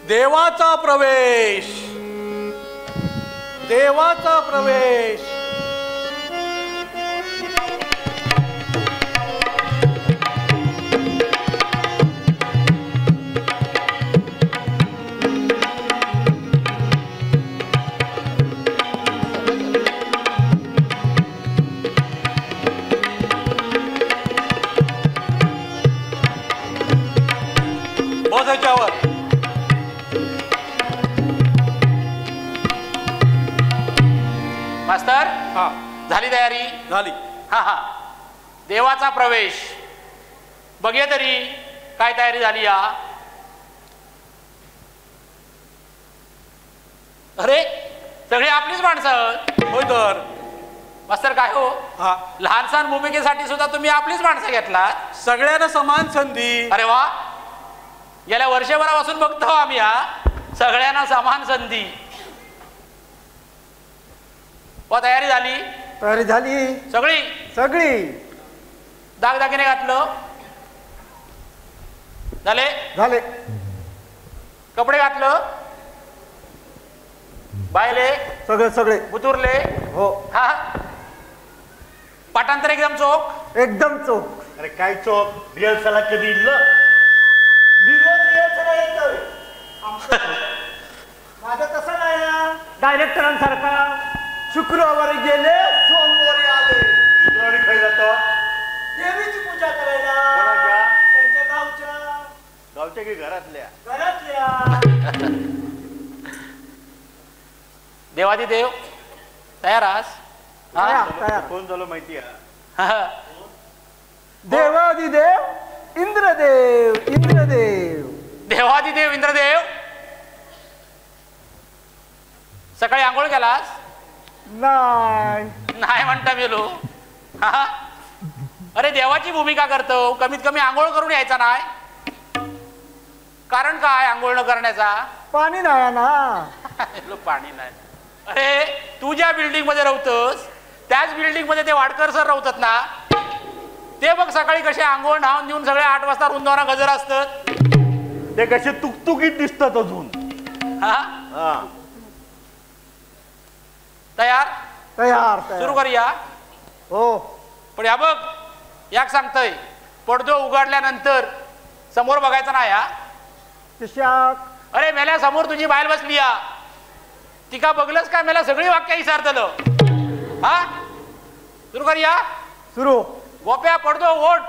देवाचा प्रवेश, देवाचा प्रवेश. बसायच्यावर मास्तर. हा झाली तयारी. झाली. हा हा. देवाचा प्रवेश बघूया तरी काय तयारी झाली. या अरे सगळी आपलीच माणसं. होय तर मास्तर काय हो. हा लहानसहान भूमिकेसाठी सुद्धा तुम्ही आपलीच माणसं घेतलात. सगळ्यांना समान संधी. अरे वा. गेल्या वर्षभरापासून बघतो आम्ही. सगळ्यांना समान संधी. व तयारी झाली. तयारी झाली सगळी सगळी. दागदागिने घातलं झाले. झाले. कपडे घातलं. बायले सगळे सगळे बुतुरले. हो. हा पाठांतर एकदम चोख. एकदम चोख. अरे काय चोख. रिहर्सला कधी इल्लं. माझं तसं नाही. डायरेक्टरांसारखा शुक्रवारी गेले सोमवारी आले. शुक्रवारी खाई जातो. देवीची पूजा करायला. कोणाच्या? त्यांच्या गावच्या. गावच्या की घरातल्या. घरातल्या. देवादिदेव तयार आहात. तयार. कोण झालं माहिती आहे. देवादिदेव इंद्रदेव. इंद्रदेव. देवादिदेव इंद्रदेव. सकाळी आंघोळ केलास. नाही नाही म्हणता मेलो. अरे देवाची भूमिका करतो, कमीत कमी आंघोळ करून यायचा नाही. कारण काय आंघोळ न करण्याचा. पाणी नाही ना. पाणी नाही. अरे तू ज्या बिल्डिंग मध्ये राहतोस त्याच बिल्डिंग मध्ये ते वाडकर सर राहतात ना. ते बघ सकाळी कसे आंघोळ न्हावून देऊन सगळे 8 वाजता रुंदावना गजर असतात. ते कसे तुकतुकीत दिसतात अजून. हा तयार. तयार. सुरू करूया. हो. पण या बघ याक सांगतोय, पडदो उघडल्यानंतर समोर बघायचा नाही. अरे मेल्या समोर तुझी बायल बसली. तिका बघलंच काय मेला सगळी वाक्य विचारतलं. हा सुरू करूया. सुरू. गोप्या पडदो ओढ.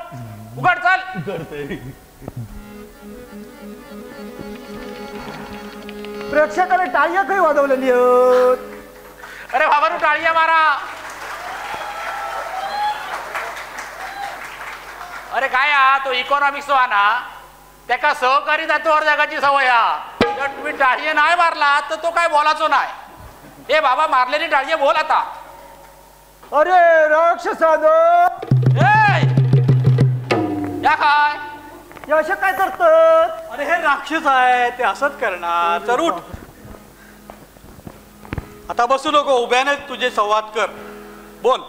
उघड चाल. प्रेक्षकाने टाळ्या काही वाजवलेली आहेत. अरे बाबा टाळ्या मारा. अरे काय तो इकॉनॉमिक्स ना त्याका सहकारी तत्वावर जगाची सवय. जर तुम्ही टाळ्या नाही मारला तर तो काय बोलायचो नाही. हे बाबा मारलेली टाळ्या बोल आता. अरे राक्षसानो. या काय हे असे काय करतात. अरे हे राक्षस आहे ते असंच करणार. चल उठ. आता बसू नको. उभ्याने तुझे संवाद कर. बोल.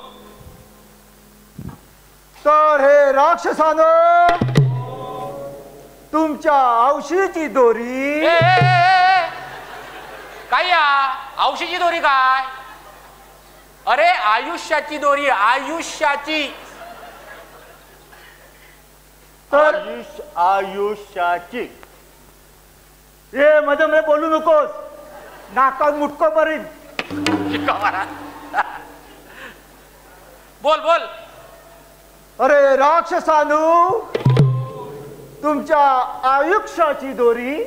तर हे राक्षसानो तुमच्या औशीची दोरी. काय हौशीची दोरी काय? अरे आयुष्याची दोरी, आयुष्याची. तर आयुष्याची. ए मध्ये मध्ये बोलू नकोस, नाकात मुटको मारीन. बोल बोल. अरे राक्षसानू, तुमच्या आयुष्याची दोरी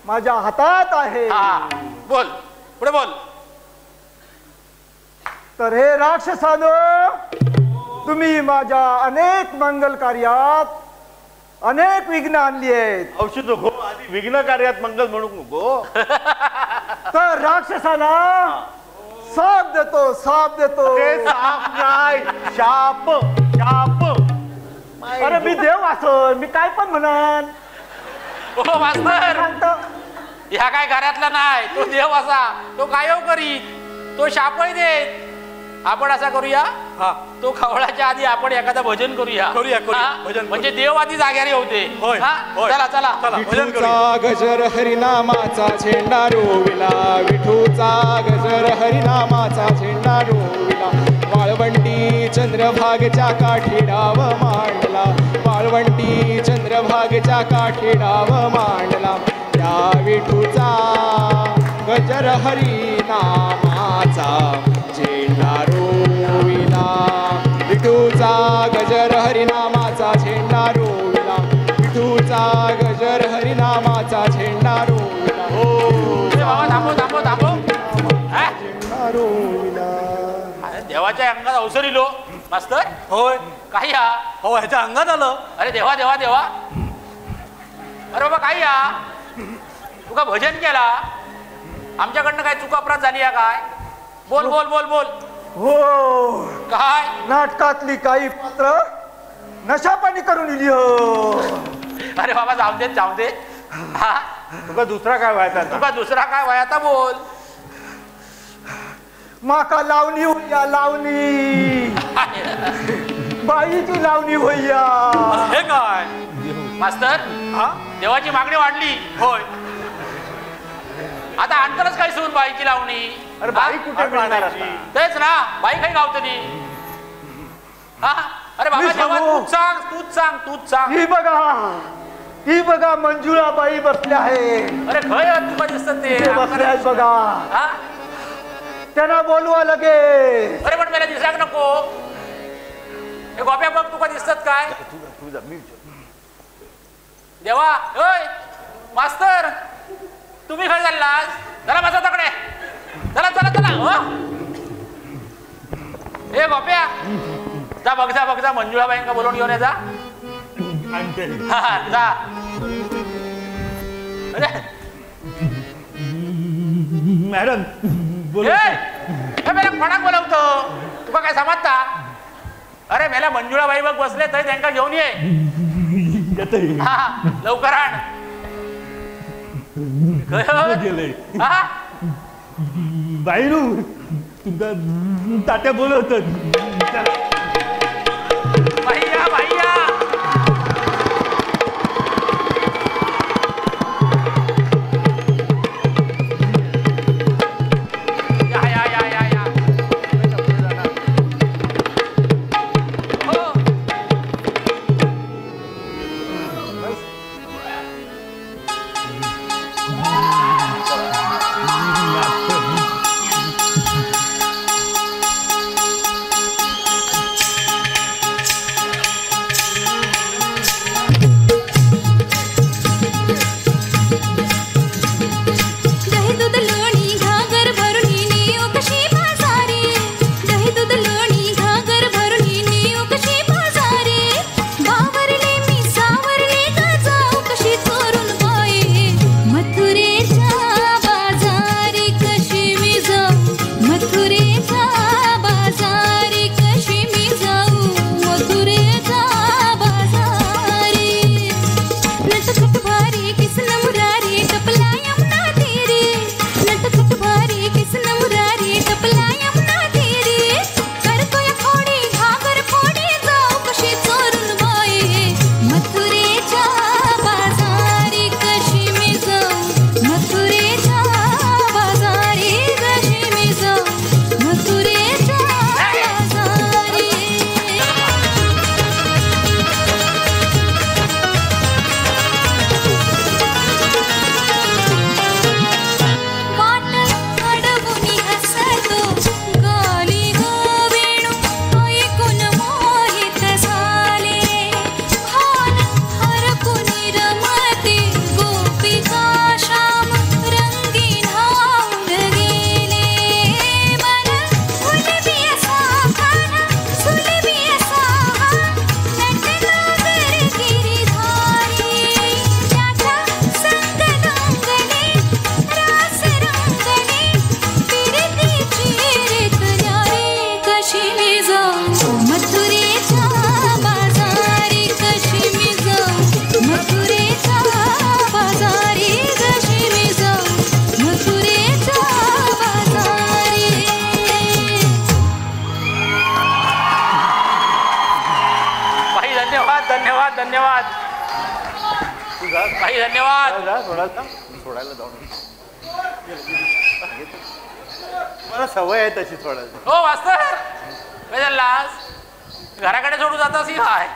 माझ्या हातात आहे. हा बोल, पुढे बोल. तर हे राक्षसानो, तुम्ही माझ्या अनेक मंगल कार्यात अनेक विघ्न आणली आहेत. औषध नको, आधी विघ्न कार्यात मंगल म्हणू नको. तर राक्षसाला साप देतो, साप देतो. ते साप नाही, शाप, शाप. अरे मी देव असन, मी काय पण म्हणन. ओ मास्तर, ह्या काय घरातला नाही, तो देव असा, तो काय करीत, तो शापही देत. आपण असा करूया, तो खवळाच्या आधी आपण एखादा भजन करूया. भजन म्हणजे देव आधी जाग्यारी होते. चला चला विठूचा गजर हरिनामाचा झेंडा रोविला, विठूचा गजर हरिनामाचा झेंडा रोविला. वाळवंटी चंद्रभागेच्या काठी डाव मांडला, वाळवंटी चंद्रभागेच्या काठी डाव मांडला. त्या विठूचा गजर हरिनामाचा झेंडा रोविला, विठूचा गजर हरिनामाचा झेंडा रोविला, विठूचा गजर हरिनामाचा झेंडा रोविला. बाबा थांबव थांबव थांबव. झेंडा रोविला. देवाच्या अंगात अवसरिलो मास्तर. होय काही हा. हो ह्याच्या अंगात आलं. अरे देवा देवा देवा. अरे बाबा काही हा, तुका भजन केला, आमच्याकडनं काय चुका अपराध झाली या काय? बोल बोल बोल बोल. हो काय नाटकातली काही पात्र नशा पाणी करून इली हो. अरे बाबा जाऊ देत जाऊ दे. हा तुका दुसरा काय व्हायचा? तुका दुसरा काय व्हायचा बोल. माका लावणी होईया, लावणी बाईची लावणी होईया. हे काय मास्तर, देवाची मागणी वाढली. होय, आता आणतलच काय सून बाईची लावणी. अरे बाई कुठे मिळणार? तेच ना, बाई काही गावतली. हा अरे बाबा देवा, तूच सांग तूच सांग तूच सांग. ही बघा मंजुळा बाई बसल्या आहे. अरे खय तुका दिसत ते बसल्या आहेत बघा. हा त्यांना बोलवा लगे. अरे पण मला दिसाक नको. हे गोप्या बघ, तुका दिसत काय? देवा होय मास्तर, तुम्ही खय चाललास? जरा बसा तकडे, चला चला चला. हो हे गोप्या, जा बघ जा बघ जा, मंजुळाबाईंका बोलवून घेऊन ये जा. हा जा. अरे मॅडम मेला कोणाक बोलवतो? तुका काय समजता? अरे मेला मंजुळाबाई बघ बसले, तर त्यांना घेऊन ये. हा लवकर आण. बाईरू तुमका तात्या बोलवतात. भैया भैया. धन्यवाद धन्यवाद काही धन्यवाद. सोडायला जाऊन मला सवय आहे तशी सोडायची. हो मास्तर काय झालास घराकडे सोडून जातास की काय?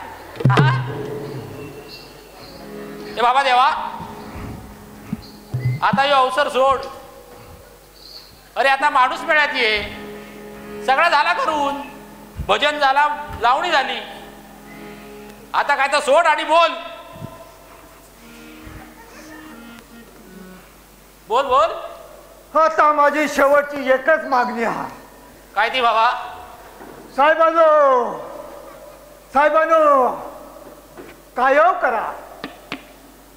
हे बाबा देवा आता यो अवसर सोड. अरे आता माणूस मिळत ये सगळं झाला करून भजन झाला लावणी झाली आता काय तर सोड आणि बोल बोल बोल. आता माझी शेवटची एकच मागणी आहे. काय ती बाबा? साहेबानो कायव करा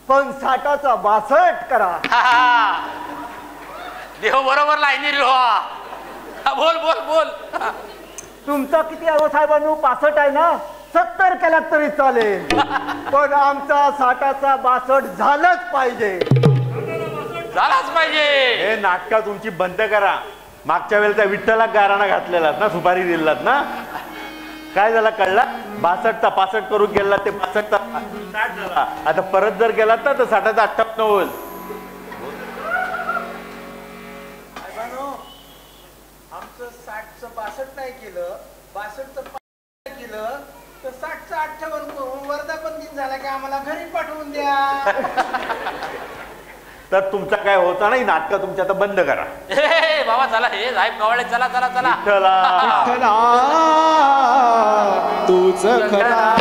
पण 60चा 62 करा. देव बरोबर लाईनी लिहा. बोल बोल बोल. तुमचा किती आहे साहेबांनो? 65 आहे ना? 70 केलात तरी चालेल पण आमचा 60चा 62 झालंच पाहिजे. झालाच पाहिजे. हे नाटकं तुमची बंद करा. मागच्या वेळेला विठ्ठला गाराणा घातलेलात ना सुपारी दिलात ना काय झाला कळला? 62चा 65 करून गेला ते 65चा 60 झाला. आता परत जर गेलात ना तर 60चा 58 होईल. आमचं 60चं 62 नाही केलं 62चं केलं तर 60चं 58 करून वर्धापन दिन झाला की आम्हाला घरी पाठवून द्या. तर तुमचा काय होता नाही नाटकं तुमच्या आता बंद करा. बाबा चला हे साहेब कवळे चला चला चला. विठ्ठला तूच खरा